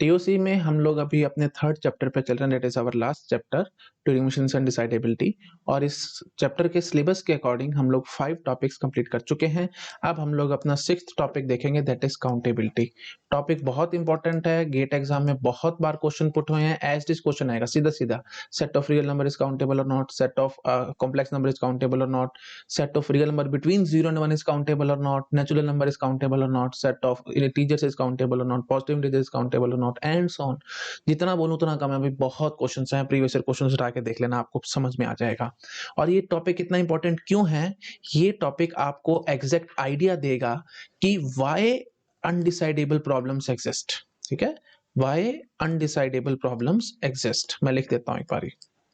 TOC में हम लोग अभी अपने थर्ड चैप्टर पे चल रहे हैं, that is our last chapter Turing machines and decidability. और इस चैप्टर के सिलेबस के अकॉर्डिंग हम लोग 5 टॉपिक्स कंप्लीट कर चुके हैं। अब हम लोग अपना 6th टॉपिक देखेंगे, दैट इज काउंटेबिलिटी। टॉपिक बहुत इंपॉर्टेंट है, गेट एग्जाम में बहुत बार क्वेश्चन पुट हुए हैं। एज दिस क्वेश्चन आएगा सीधा सीधा, set of real number is countable or not, set of complex number is countable or not, set of real number between 0 and 1 is countable or not, natural number is countable or not, set of integers is countable or not, positive integers is countable or not, and so on. जितना बोलूं उतना कम है। अभी बहुत questions हैं, previous year questions उठा के देख लेना, आपको समझ में आ जाएगा। और ये टॉपिक इतना इंपॉर्टेंट क्यों है, ये टॉपिक आपको एग्जैक्ट आइडिया देगा कि व्हाई अनडिसाइडेबल प्रॉब्लम्स एग्जिस्ट। ठीक है, व्हाई अनडिसाइडेबल प्रॉब्लम्स एग्जिस्ट। मैं लिख देता हूं एक बारी,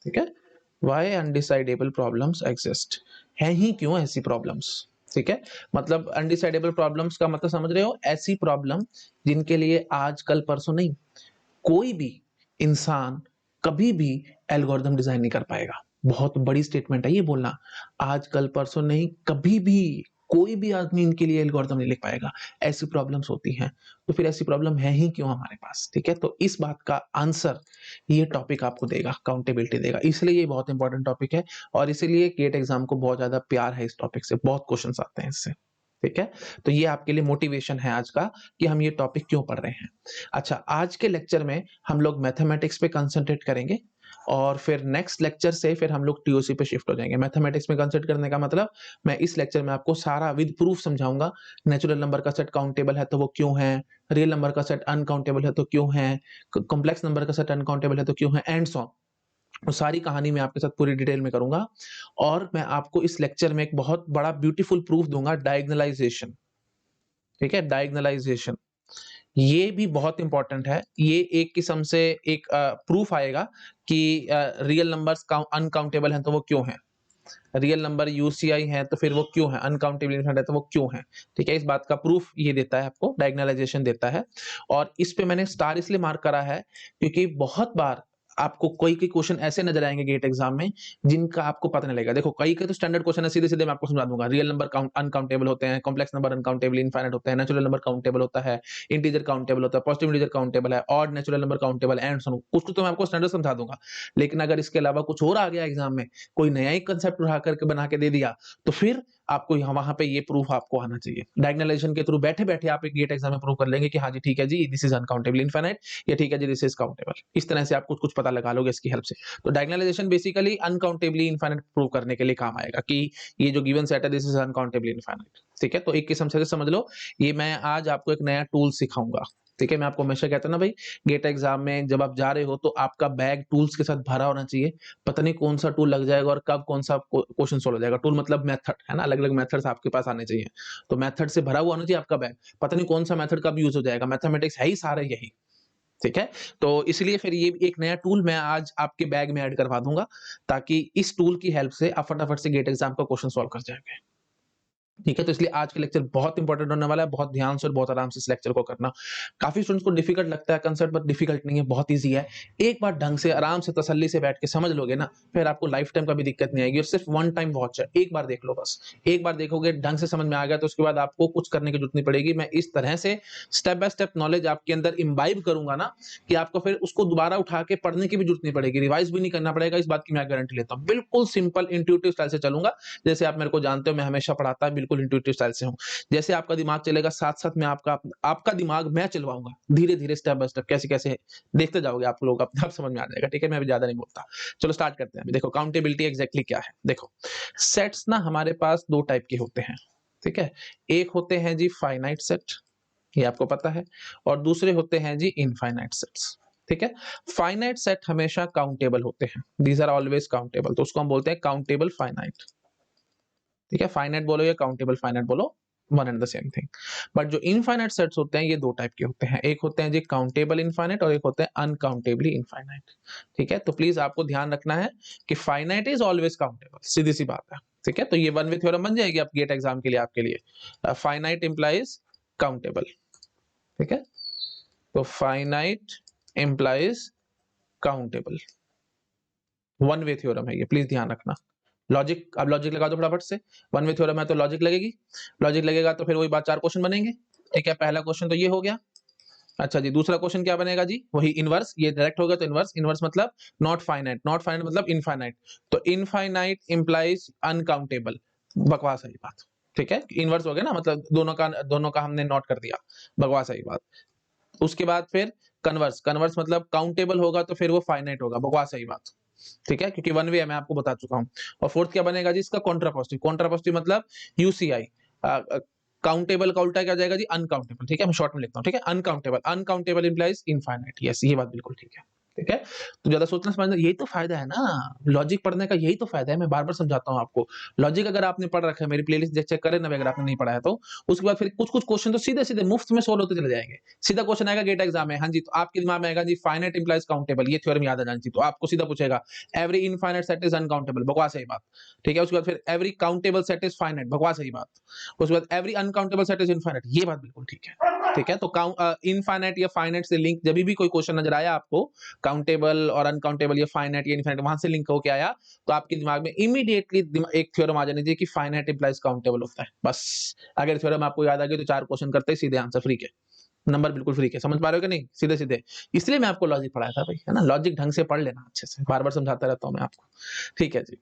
ठीक है, व्हाई अनडिसाइडेबल प्रॉब्लम्स एग्जिस्ट। है ही क्यों ऐसी प्रॉब्लम्स, ठीक है। मतलब अनडिसाइडेबल प्रॉब्लम्स का मतलब समझ रहे हो, ऐसी प्रॉब्लम जिनके लिए आज कल परसों नहीं, कोई भी इंसान कभी भी एल्गोरिथम डिजाइन नहीं कर पाएगा। बहुत बड़ी स्टेटमेंट है ये बोलना, आज कल परसों नहीं, कभी भी कोई भी आदमी इनके लिए एल्गोरिथम नहीं लिख पाएगा। ऐसी प्रॉब्लम्स होती हैं, तो फिर ऐसी प्रॉब्लम है ही क्यों हमारे पास, ठीक है। तो इस बात का आंसर ये टॉपिक आपको देगा, काउंटेबिलिटी देगा। इसलिए ये बहुत इंपॉर्टेंट टॉपिक है और इसीलिए गेट एग्जाम को बहुत ज्यादा प्यार है इस टॉपिक से, बहुत क्वेश्चन आते हैं इससे, ठीक है। तो ये आपके लिए मोटिवेशन है आज का कि हम ये टॉपिक क्यों पढ़ रहे हैं। अच्छा, आज के लेक्चर में हम लोग मैथमेटिक्स पे कंसंट्रेट करेंगे और फिर नेक्स्ट लेक्चर से फिर हम लोग टीओसी पे शिफ्ट हो जाएंगे। मैथमेटिक्स में कंसंट्रेट करने का मतलब, मैं इस लेक्चर में आपको सारा विद प्रूफ समझाऊंगा। नेचुरल नंबर का सेट काउंटेबल है तो वो क्यों है, रियल नंबर का सेट अनकाउंटेबल है तो क्यों है, कॉम्प्लेक्स नंबर का सेट अनकाउंटेबल है तो क्यों है, एंड सो ऑन। वो सारी कहानी मैं आपके साथ पूरी डिटेल में करूंगा। और मैं आपको इस लेक्चर में एक बहुत बड़ा ब्यूटीफुल प्रूफ दूंगा, डायगोनलाइजेशन। ठीक है, डायगोनलाइजेशन ये भी बहुत इंपॉर्टेंट है। ये एक किस्म से एक प्रूफ आएगा कि रियल नंबर्स अनकाउंटेबल हैं तो वो क्यों हैं, रियल नंबर यूसीआई है तो फिर वो क्यों है, अनकाउंटेबल इनफिनिट है तो वो क्यों है। ठीक है, इस बात का प्रूफ ये देता है, आपको डायगोनलाइजेशन देता है। और इस पे मैंने स्टार इसलिए मार्क करा है क्योंकि बहुत बार आपको कोई कोई क्वेश्चन ऐसे नजर आएंगे गेट एग्जाम में जिनका आपको पता नहीं लगेगा। देखो, कई के तो स्टैंडर्ड क्वेश्चन है, सीधे सीधे मैं आपको समझा दूंगा। रियल नंबर अनकाउंटेबल होते हैं, कॉम्प्लेक्स नंबर अनकाउंटेबल इनफाइनाइट होते हैं, नेचुरल नंबर काउंटेबल होता है, इंटीजर काउंटेबल होता है, पॉजिटिव इंटीजर काउंटेबल है, odd natural number countable and so on. कुछ तो मैं आपको स्टैंडर्ड समझा दूंगा, लेकिन अगर इसके अलावा कुछ और आ गया एग्जाम में, कोई नया ही कंसेप्ट उठा करके बना के दे दिया, तो फिर आपको वहां पे ये प्रूफ आपको आना चाहिए। डायगोनलाइजेशन के थ्रू बैठे बैठे आप एक गेट एग्जाम में प्रूव कर लेंगे कि हाँ जी ठीक है जी, दिस इज अनकाउंटेबल इनफाइनाइट, या ठीक है जी दिस इज काउंटेबल। इस तरह से आप कुछ कुछ पता लगा लोगे इसकी हेल्प से। तो डायगोनलाइजेशन बेसिकली अनकाउंटेबली इनफाइनाइट प्रूव करने के लिए काम आएगा कि ये जो गिवन सेट है दिस इज अनकाउंटेबली इनफाइनाइट। ठीक है, तो एक किस्म से समझ लो, ये मैं आज आपको एक नया टूल सिखाऊंगा। ठीक है, मैं आपको हमेशा कहता हूं ना भाई, गेट एग्जाम में जब आप जा रहे हो तो आपका बैग टूल्स के साथ भरा होना चाहिए। पता नहीं कौन सा टूल लग जाएगा और कब कौन सा क्वेश्चन सोल्व हो जाएगा। टूल मतलब मेथड है ना, अलग अलग मेथड्स आपके पास आने चाहिए। तो मेथड से भरा हुआ होना चाहिए आपका बैग, पता नहीं कौन सा मेथड कब यूज हो जाएगा। मैथमेटिक्स है ही सारे यही, ठीक है। तो इसलिए फिर ये एक नया टूल मैं आज आपके बैग में ऐड करवा दूंगा, ताकि इस टूल की हेल्प से आप फटाफट से गेट एग्जाम का क्वेश्चन सॉल्व कर जाएंगे। ठीक है, तो इसलिए आज का लेक्चर बहुत इंपॉर्टेंट होने वाला है। बहुत ध्यान से और बहुत आराम से इस लेक्चर को करना। काफी स्टूडेंट्स को डिफिकल्ट लगता है कंसेप्ट, बट डिफिकल्ट नहीं है, बहुत इजी है। एक बार ढंग से आराम से तसल्ली से बैठ के समझ लोगे ना, फिर आपको लाइफ टाइम का भी दिक्कत नहीं आएगी। और सिर्फ वन टाइम वॉच है, एक बार देख लो बस। एक बार देखोगे, ढंग से समझ में आ गया, तो उसके बाद आपको कुछ करने की जरूरत नहीं पड़ेगी। मैं इस तरह से स्टेप बाय स्टेप नॉलेज आपके अंदर इम्बाइब करूंगा ना, कि आपको फिर उसको दोबारा उठा के पढ़ने की भी जरूरत नहीं पड़ेगी, रिवाइज भी नहीं करना पड़ेगा। इस बात की मैं गारंटी लेता हूँ। बिल्कुल सिंपल इंट्यूटिव स्टाइल से चलूंगा, जैसे आप मेरे को जानते हो, मैं हमेशा पढ़ाता बिल्कुल इंट्यूटिव स्टाइल से हूँ। जैसे आपका दिमाग चलेगा, साथ साथ में आपका आपका दिमाग मैं चलवाऊंगा, धीरे धीरे स्टेप बाय स्टेप, कैसे कैसे देखते जाओगे आप लोग, अपने आप समझ में आ जाएगा। ठीक है, मैं भी ज्यादा नहीं बोलता, चलो स्टार्ट करते हैं। देखो, काउंटेबिलिटी एग्जैक्टली क्या है। देखो, सेट्स ना हमारे पास दो टाइप के होते हैं। ठीक है, एक होते हैं जी फाइनाइट सेट, ये आपको पता है, और दूसरे होते हैं जी इनफाइनाइट सेट्स। ठीक है, फाइनाइट सेट हमेशा काउंटेबल होते हैं, दीज आर ऑलवेज काउंटेबल, तो उसको हम बोलते हैं काउंटेबल फाइनाइट। ठीक है, फाइनाइट बोलो या काउंटेबल फाइनाइट बोलो, one and the same thing. But जो इनफाइनाइट सेट्स होते हैं, ये दो टाइप के होते हैं। एक होते हैं जी काउंटेबल इनफाइनाइट और एक होते हैं अनकाउंटेबली इनफाइनाइट। ठीक है, तो प्लीज आपको ध्यान रखना है कि फाइनाइट इज ऑलवेज काउंटेबल, सीधी सी बात है। ठीक है, तो ये वन वे थ्योरम बन जाएगी आप गेट एग्जाम के लिए, आपके लिए फाइनाइट इंप्लाइज काउंटेबल। ठीक है, तो finite implies countable, one way theorem है ये, प्लीज ध्यान रखना। लॉजिक, अब लॉजिक लगा दो फटाफट से। वन वे थ्योरम है तो लॉजिक लगेगी, लॉजिक लगेगा तो फिर वही बात, चार क्वेश्चन बनेंगे। ठीक है, पहला क्वेश्चन तो ये हो गया, अच्छा जी, दूसरा क्वेश्चन क्या बनेगा जी? वही इनवर्स, ये डायरेक्ट हो गया तो इनवर्स, इनवर्स मतलब नॉट फाइनाइट, नॉट फाइनाइट मतलब इनफाइनाइट, तो इनफाइनाइट इंप्लाइज अनकाउंटेबल, बकवास है ये बात, ठीक है? इनवर्स हो गया ना, मतलब दोनों का हमने नोट कर दिया, बकवास है ये बात। उसके बाद फिर कन्वर्स, कन्वर्स मतलब काउंटेबल होगा तो फिर वो फाइनाइट होगा, बकवास है ये बात, ठीक है? क्योंकि वन वे है, मैं आपको बता चुका हूँ। और फोर्थ क्या बनेगा जी इसका? कॉन्ट्रापोजिटिव, कॉन्ट्रापोजिटिव मतलब यूसीआई, काउंटेबल का उल्टा क्या हो जाएगा जी? अनकाउंटेबल, ठीक है? मैं शॉर्ट में लिखता हूँ, ठीक है? Uncountable, uncountable implies infinite, yes ये बात बिल्कुल ठीक है, ठीक है? तो ज्यादा सोचना समझना, यही तो फायदा है ना लॉजिक पढ़ने का, यही तो फायदा है। मैं बार बार समझाता हूँ आपको, लॉजिक अगर आपने पढ़ रखा है, मेरी प्लेलिस्ट चेक करें ना अगर आपने नहीं पढ़ा है तो, उसके बाद फिर कुछ कुछ क्वेश्चन तो सीधे सीधे मुफ्त में सोल्व होते चले जाएंगे। सीधा क्वेश्चन आएगा गेट एग्जाम में, हाँ जी, तो आपके दिमाग में आएगा जी फाइनाइट इंप्लाइज काउंटेबल, ये थ्योरम याद आ जानी चाहिए, तो आपको सीधा पूछेगा every infinite set is uncountable, बकवास है ये बात, ठीक है? उसके बाद फिर every countable set is finite, बकवास है ये बात। उसके बाद every uncountable set is infinite, ये बात बिल्कुल ठीक है, ठीक है? तो इनफाइनाइट या फाइनाइट से लिंक जब भी कोई क्वेश्चन नजर आया आपको, काउंटेबल और अनकाउंटेबल या फाइनाइट या इनफाइनाइट वहां से लिंक होके आया, तो आपके दिमाग में इमीडिएटली एक थ्योरम आ जानी चाहिए कि फाइनाइट इंप्लाइज काउंटेबल होता है, बस। अगर थ्योरम आपको याद आ गई तो 4 क्वेश्चन करते ही सीधे आंसर फ्री के, नंबर बिल्कुल फ्री के, समझ पा रहे हो कि नहीं? सीधे सीधे, इसलिए मैं आपको लॉजिक पढ़ाया था भाई, है ना? लॉजिक ढंग से पढ़ लेना अच्छे से, बार बार समझाता रहता हूँ मैं आपको, ठीक है जी।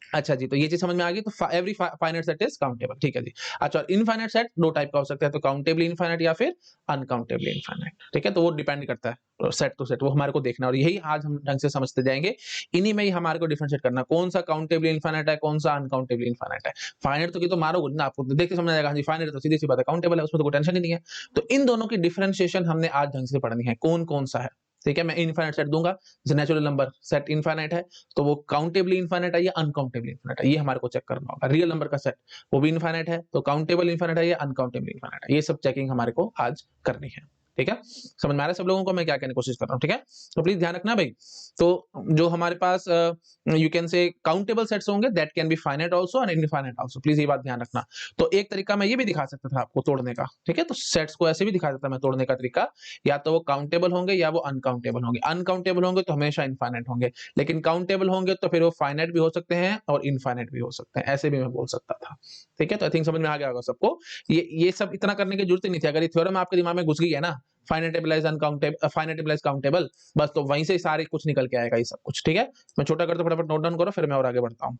अच्छा जी, तो ये चीज समझ में आ गई, तो every finite set is countable, ठीक है जी। अच्छा, इनफाइनाइट सेट दो टाइप का हो सकता है, तो काउंटेबली इनफाइनाइट या फिर अनकाउंटेबली इनफाइनाइट, ठीक है? तो वो डिपेंड करता है सेट टू सेट, वो हमारे को देखना, और यही आज हम ढंग से समझते जाएंगे। इन्हीं में ही हमारे को डिफरेंशिएट करना, कौन सा काउंटेबली इनफाइनाइट है, कौन सा अनकाउंटेबली इनफाइनाइट है। फाइनाइट तो की तो मारोगे ना, आपको देखते समझ आएगा, हाँ जी फाइनाइट तो सीधी सी बात है, काउंटेबल है, उसमें तो कोई टेंशन ही नहीं है। तो इन दोनों की डिफरेंशिएशन हमने आज ढंग से पढ़नी है, कौन कौन सा है, ठीक है? मैं इनफाइनाइट सेट दूंगा, जैसे नेचुरल नंबर सेट इनफाइनाइट है, तो वो काउंटेबली इनफाइनाइट है या अनकाउंटेबली इनफाइनाइट है, ये हमारे को चेक करना होगा। रियल नंबर का सेट, वो भी इनफाइनाइट है, तो काउंटेबल इनफाइनाइट है या अनकाउंटेबल इनफाइनाइट है, ये सब चेकिंग हमारे को आज करनी है, ठीक है? समझ में आ रहा है सब लोगों को मैं क्या कहने की कोशिश कर रहा हूँ, ठीक है? तो प्लीज ध्यान रखना भाई। तो जो हमारे पास you can say countable sets होंगे, that can be finite also and infinite also, please ये बात ध्यान रखना। तो एक तरीका मैं ये भी दिखा सकता था आपको तोड़ने का, ठीक है? तो सेट्स को ऐसे भी दिखा सकता मैं तोड़ने का तरीका, या तो वो काउंटेबल होंगे या वो अनकाउंटेबल होंगे। अनकाउंटेबल होंगे तो हमेशा इनफाइनाइट होंगे, लेकिन काउंटेबल होंगे तो फिर वो फाइनाइट भी हो सकते हैं और इनफाइनाइट भी हो सकते हैं, ऐसे भी मैं बोल सकता था, ठीक है? तो आई थिंक समझ में आ गया होगा सबको। ये सब इतना करने की जरूरत ही नहीं थी, अगर ये थ्योरम आपके दिमाग में घुस गई है ना, finite implies uncountable, finite implies countable, बस तो वहीं से सारे कुछ निकल के आएगा ये सब कुछ, ठीक है? मैं छोटा करता फटाफट नोट डाउन करो, फिर मैं और आगे बढ़ता हूँ,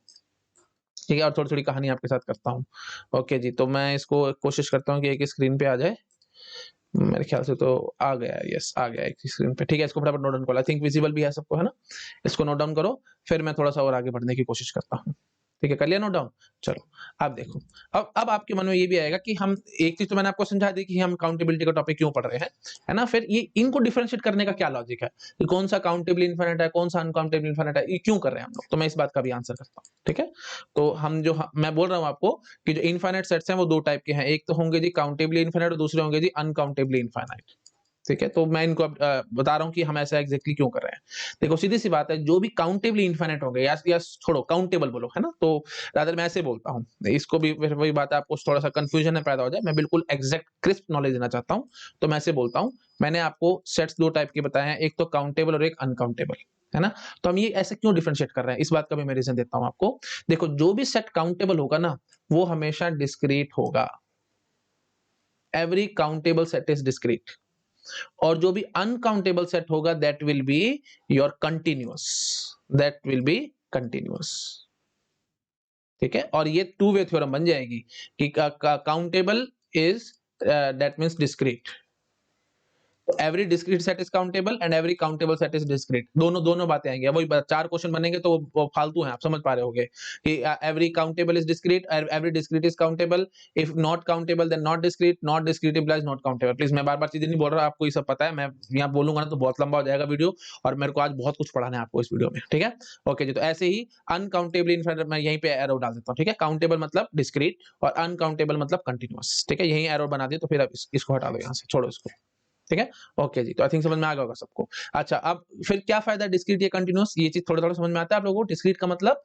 ठीक है? और थोड़ी थोड़ी कहानी आपके साथ करता हूँ। ओके जी, तो मैं इसको कोशिश करता हूँ कि एक स्क्रीन पे आ जाए, मेरे ख्याल से तो आ गया है, यस आ गया है एक स्क्रीन पे, ठीक है? इसको फटाफट नोट डाउन करो, आई थिंक विजिबल भी है सबको, है ना? इसको नोट डाउन करो, फिर मैं थोड़ा सा और आगे बढ़ने की कोशिश करता हूँ, ठीक है? कर लिया नोट डाउन? चलो, अब देखो, अब आपके मन में ये भी आएगा कि हम, एक चीज तो मैंने आपको समझा दी कि हम काउंटेबिलिटी का टॉपिक क्यों पढ़ रहे हैं, है ना? फिर ये इनको डिफरेंशिएट करने का क्या लॉजिक है कि कौन सा काउंटेबल इनफिनिट है, कौन सा अनकाउंटेबल इनफिनिट है, ये क्यों कर रहे हैं हम लोग? तो मैं इस बात का भी आंसर करता हूँ, ठीक है? तो हम जो मैं बोल रहा हूँ आपको कि जो इनफिनिट सेट्स हैं वो दो टाइप के हैं, एक तो होंगे जी काउंटेबली इनफिनिट और दूसरे होंगे जी अनकाउंटेबली इनफिनिट, ठीक है? तो मैं इनको अब बता रहा हूँ कि हम ऐसा एग्जैक्टली क्यों कर रहे हैं। देखो सीधी सी बात है, जो भी काउंटेबली इनफिनिट होंगे, या छोड़ो काउंटेबल बोलो, है ना? तो रादर मैं ऐसे बोलता हूँ, इसको भी फिर वही बात है, आपको थोड़ा सा कंफ्यूजन है पैदा हो जाए, मैं बिल्कुल एग्जैक्ट क्रिस्प नॉलेज देना चाहता हूँ, तो मैं ऐसे बोलता हूँ, मैंने आपको सेट्स दो टाइप के बताए हैं, एक तो काउंटेबल और एक अनकाउंटेबल, है ना? तो हम ये ऐसे क्यों डिफरेंशिएट कर रहे हैं, इस बात का भी मैं रीजन देता हूँ आपको। देखो जो भी सेट काउंटेबल होगा ना, वो हमेशा डिस्क्रीट होगा, every countable set is discrete, और जो भी अनकाउंटेबल सेट होगा that will be your continuous, that will B continuous, ठीक है? और ये टू वे थ्योरम बन जाएगी कि countable is that means discrete, every discrete set is countable and every countable set is discrete, दोनों दोनों बातें आएंगी। वही 4 क्वेश्चन बनेंगे तो वो फालतू हैं, आप समझ पा रहे होगे कि every countable is discrete, every discrete is countable, if not countable then not discrete, not discrete implies not countable. Please मैं बार-बार चीजें नहीं बोल रहा, आपको ये सब पता है, मैं यहाँ बोलूंगा ना तो बहुत लंबा हो जाएगा वीडियो, और मेरे को आज बहुत कुछ पढ़ाना है आपको इस वीडियो में, ठीक है? ओके जी, तो ऐसे ही अनकाउंटेबल इनफिनिट मैं यहीं पे एरो डाल देता हूँ, ठीक है? काउंटेबल मतलब डिस्क्रीट और अनकाउंटेबल मतलब कंटिन्यूअस, ठीक है? यहीं एरो बना दिया, तो फिर अब इसको हटा दो यहाँ से, छोड़ो इसको, ठीक है? ओके जी, तो आई थिंक समझ में आ गया होगा सबको। अच्छा, अब फिर क्या फायदा है डिस्क्रीट या कंटीन्यूअस, ये चीज थोड़ा-थोड़ा समझ में आता है आप लोगों को? डिस्क्रीट का मतलब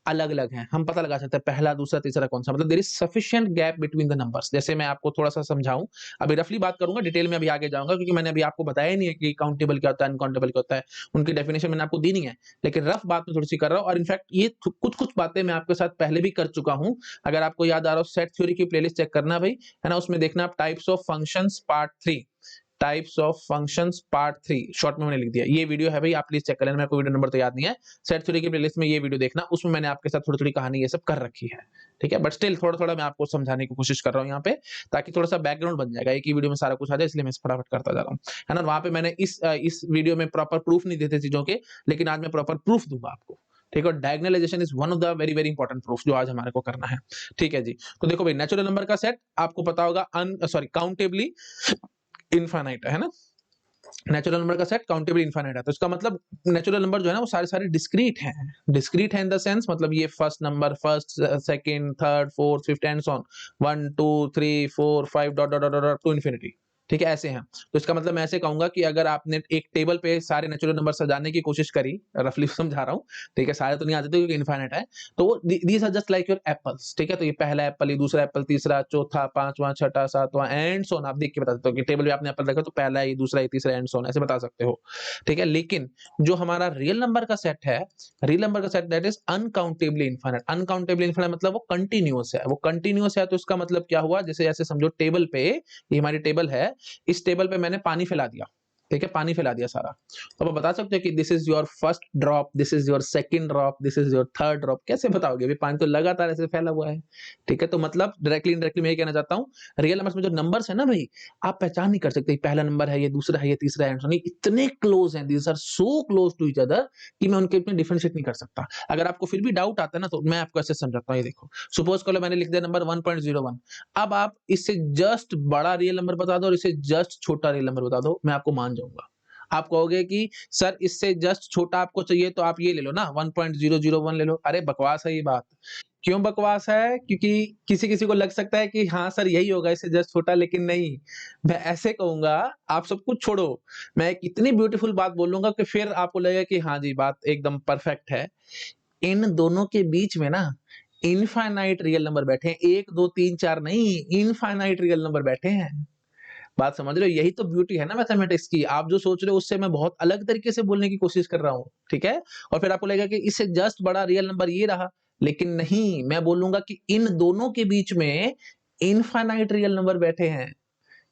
अलग-अलग है, हम पता लगा सकते हैं पहला, दूसरा, तीसरा कौन सा, मतलब there is sufficient gap between the numbers. जैसे मैं आपको थोड़ा-सा समझाऊं, अभी रफली बात करूंगा, डिटेल में अभी आगे जाऊंगा, क्योंकि मैंने अभी आपको बताया ही नहीं है कि काउंटेबल क्या होता है, अनकाउंटेबल क्या होता है, उनकी डेफिनेशन मैंने आपको दी नहीं है, लेकिन रफ बात में थोड़ी सी कर रहा हूं, और इनफैक्ट ये कुछ-कुछ बातें मैं आपके साथ पहले भी कर चुका हूं। अगर आपको याद आ रहा हो, सेट थ्योरी की प्लेलिस्ट चेक करना भाई, है ना? उसमें देखना आप types of functions part 3, types of functions part 3 short में मैंने लिख दिया। ये वीडियो है भाई, आप प्लीज चेक कर लेना, मेरे को वीडियो नंबर तो याद नहीं है। सेट थ्योरी की प्लेलिस्ट में ये वीडियो देखना, उसमें मैंने आपके साथ थोड़ी थोड़ी कहानी ये सब कर रखी है, ठीक है। बट स्टिल थोड़ा थोड़ा मैं आपको समझाने की कोशिश कर रहा हूँ यहाँ पे, ताकि थोड़ा सा बैकग्राउंड बन जाएगा। एक ही वीडियो में सारा कुछ आ जाए, इसलिए मैं फटाफट करता जा रहा हूँ, है ना। वहां पे मैंने इस वीडियो में प्रॉपर प्रूफ नहीं देते चीजों के, लेकिन आज मैं प्रॉपर प्रूफ दूंगा आपको, ठीक है। Diagonalization is one of the very very important proof जो आज हमारे को करना है, ठीक है जी। तो देखो भाई, नेचुरल नंबर का सेट आपको पता होगा काउंटेबली इनफाइनाइट है ना। नेचुरल नंबर का सेट काउंटेबली इनफाइनाइट है, तो इसका मतलब नेचुरल नंबर जो है ना वो सारे सारे डिस्क्रीट हैं। डिस्क्रीट है इन द सेंस, मतलब ये first number, first, second, third, fourth, fifth and so on, 1 2 3 4 5 dot dot dot dot to infinity, ठीक है, ऐसे हैं। तो इसका मतलब मैं ऐसे कहूंगा कि अगर आपने एक टेबल पे सारे नेचुरल नंबर सजाने की कोशिश करी, रफली समझा रहा हूँ, ठीक है, सारे तो नहीं आते क्योंकि इनफाइनाइट है, तो वो these are just like your apples, ठीक है। तो ये पहला एप्पल, ये दूसरा एप्पल, तीसरा, चौथा, पांचवा, छठा, सातवां एंड सो ऑन। आप देख के बता सकते हो कि टेबल पे आपने एप्पल रखा तो पहला है, ये दूसरा, ये तीसरा एंड सो ऑन, ऐसे बता सकते हो, ठीक है। लेकिन जो हमारा रियल नंबर का सेट है, रियल नंबर का set that is uncountably infinite. Uncountably infinite मतलब वो कंटिन्यूअस है, वो कंटिन्यूअस है। तो इसका मतलब क्या हुआ, जैसे ऐसे समझो टेबल पे, ये हमारी टेबल है, इस टेबल पे मैंने पानी फैला दिया, ठीक है, पानी फैला दिया सारा। तो आप बता सकते हो कि this is your first drop, this is your second drop, this is your third drop, कैसे बताओगे, अभी पानी तो लगातार ऐसे फैला हुआ है, ठीक है। तो मतलब डायरेक्टली इनडायरेक्टली मैं ये कहना चाहता हूं, रियल नंबर्स में जो नंबर्स है ना भाई, आप पहचान नहीं कर सकते पहला नंबर है, ये दूसरा है, ये तीसरा है, नहीं, इतने क्लोज हैं, these are so close to each other कि मैं उनके बीच डिफरेंशिएट नहीं कर सकता। अगर आपको फिर भी डाउट आता है ना, तो मैं आपको ऐसे समझाता हूँ। ये देखो, सपोज करो मैंने लिख दिया नंबर 1.01, अब आप इससे जस्ट बड़ा रियल नंबर बता दो और इससे जस्ट छोटा रियल नंबर बता दो, मैं आपको मान जाऊंगा। आप कहोगे कि सर इससे जस्ट छोटा आपको चाहिए तो आप ये ले लो ना, 1.001 ले लो। अरे बकवास है ये बात। क्यों बकवास है? क्योंकि किसी किसी को लग सकता है कि हाँ सर यही होगा इससे जस्ट छोटा, लेकिन नहीं। मैं ऐसे कहूंगा, आप सब कुछ छोड़ो, मैं एक इतनी ब्यूटीफुल बात बोलूंगा कि फिर आपको लगेगा कि हाँ जी बात एकदम परफेक्ट है। इन दोनों के बीच में ना इनफाइनाइट रियल नंबर बैठे हैं, 1 2 3 4 नहीं, इनफाइनाइट रियल नंबर बैठे हैं। बात समझ रहे हो? यही तो ब्यूटी है ना मैथमेटिक्स की। आप जो सोच रहे हो उससे मैं बहुत अलग तरीके से बोलने की कोशिश कर रहा हूँ, ठीक है। और फिर आपको लगेगा कि इससे जस्ट बड़ा रियल नंबर ये रहा, लेकिन नहीं, मैं बोलूंगा कि इन दोनों के बीच में इनफाइनाइट रियल नंबर बैठे हैं।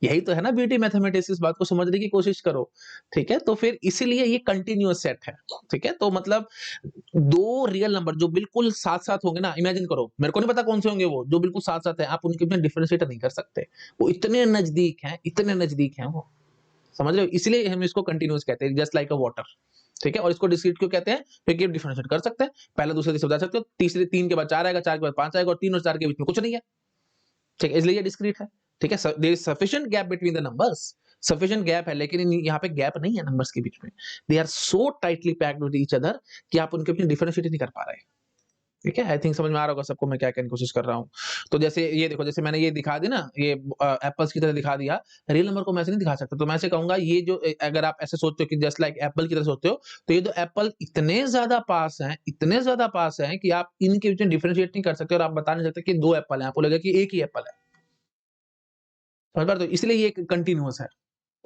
यही तो है ना ब्यूटी मैथमेटिक्स, इस बात को समझने की कोशिश करो, ठीक है। तो फिर इसीलिए ये कंटिन्यूअस सेट है, ठीक है। तो मतलब दो रियल नंबर जो बिल्कुल साथ साथ होंगे ना, इमेजिन करो, मेरे को नहीं पता कौन से होंगे वो जो बिल्कुल साथ साथ है, आप उनके बीच डिफरेंशिएट नहीं कर सकते, वो इतने नजदीक हैं, इतने नजदीक हैं वो, समझ रहे हो? इसलिए हम इसको कंटिन्यूअस कहते हैं, जस्ट लाइक अ वाटर, ठीक है। और इसको डिस्क्रीट क्यों कहते हैं? क्योंकि डिफरेंशिएट कर सकते हैं, पहले दूसरे तीसरे बता सकते हो, तीसरे 3 के बाद 4 आएगा, 4 के बाद 5 आएगा, और 3 और 4 के बीच में कुछ नहीं है, ठीक है, इसलिए ये डिस्क्रीट है, ठीक है। There is sufficient gap between the numbers, sufficient gap है, लेकिन यहाँ पे गैप नहीं है नंबर्स के बीच में। They are so tightly packed with each other कि आप उनके बीच डिफरेंशिएट नहीं कर पा रहे, ठीक है। आई थिंक समझ में आ रहा होगा सबको मैं क्या कहने की कोशिश कर रहा हूँ। तो जैसे ये देखो, जैसे मैंने ये दिखा दी ना, ये एप्पल्स की तरह दिखा दिया, रियल नंबर को मैं ऐसे नहीं दिखा सकता। तो मैं ऐसे कहूंगा, ये जो अगर आप ऐसे सोचते हो कि जस्ट लाइक एप्पल की तरह सोचते हो, तो ये दो एप्पल इतने ज्यादा पास हैं, इतने ज्यादा पास हैं कि आप इनके बीच में डिफरेंशिएट नहीं कर सकते, और आप बता नहीं सकते कि 2 एप्पल हैं, आपको लगेगा कि एक ही एप्पल है, समझ पा रहे हो? तो इसलिए ये कंटिन्यूअस है।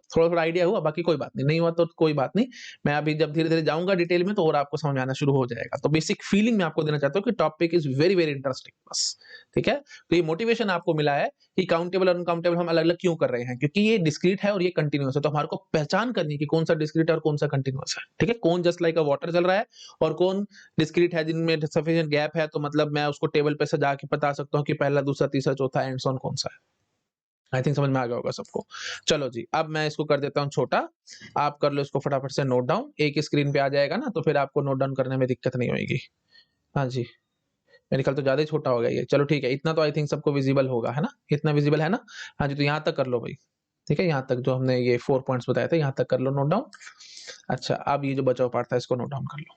थोड़ा-थोड़ा आइडिया हुआ, बाकी कोई बात नहीं, नहीं हुआ तो कोई बात नहीं। मैं अभी जब धीरे-धीरे जाऊँगा डिटेल में तो और आपको समझ में आना शुरू हो जाएगा। तो बेसिक फीलिंग मैं आपको देना चाहता हूँ कि topic is very, very interesting बस, ठीक है? तो ये मोटिवेशन आपको मिला है कि काउंटेबल और अनकाउंटेबल हम अलग-अलग क्यों कर रहे हैं? क्योंकि ये डिस्क्रीट है और ये कंटीन्यूअस है, तो हमारे को पहचान करनी है कि कौन-सा डिस्क्रीट है और कौन-सा कंटीन्यूअस है, ठीक है? कौन जस्ट लाइक अ वाटर चल रहा है और कौन डिस्क्रीट है जिनमें सफिशिएंट गैप है, तो मतलब मैं उसको टेबल पे सजा के बता सकता हूँ कि पहला, दूसरा, तीसरा, चौथा एंड सो ऑन कौन-सा है। आई थिंक समझ में आ गया होगा सबको। चलो जी, अब मैं इसको कर देता हूँ छोटा, आप कर लो इसको फटाफट से नोट डाउन, एक ही स्क्रीन पे आ जाएगा ना, तो फिर आपको नोट डाउन करने में दिक्कत नहीं होएगी। हाँ जी, मेरे ख्याल तो ज़्यादा ही छोटा हो गया ये। चलो ठीक है, इतना तो आई थिंक सबको विज़िबल होगा, है ना? इतना विज़िबल है ना? हाँ जी, तो यहाँ तक कर लो भई, ठीक है? यहाँ तक जो हमने ये 4 पॉइंट्स बताए थे, यहाँ तक कर लो नोट डाउन। अच्छा, अब ये जो बचा हुआ पार्ट था इसको नोट डाउन कर लो।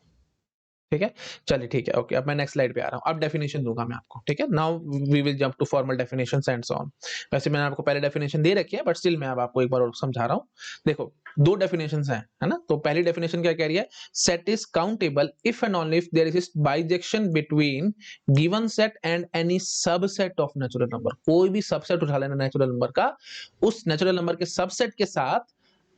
ठीक है? चलिए ठीक है, ओके, अब मैं नेक्स्ट स्लाइड पे आ रहा हूँ। अब डेफिनिशन दूँगा मैं आपको, ठीक है? Now we will jump to formal definitions and so on. वैसे मैंने आपको पहले डेफिनिशन दे रखी है, बट स्टिल मैं अब आपको एक बार और समझा रहा हूँ। देखो, 2 डेफिनिशंस हैं, है ना? तो पहली डेफिनिशन क्या कह रही है? Set is countable if and only if there is bijection between given set and any subset of natural number. कोई भी सबसेट उठा लेना नेचुरल नंबर का, उस नेचुरल नंबर के सबसेट के साथ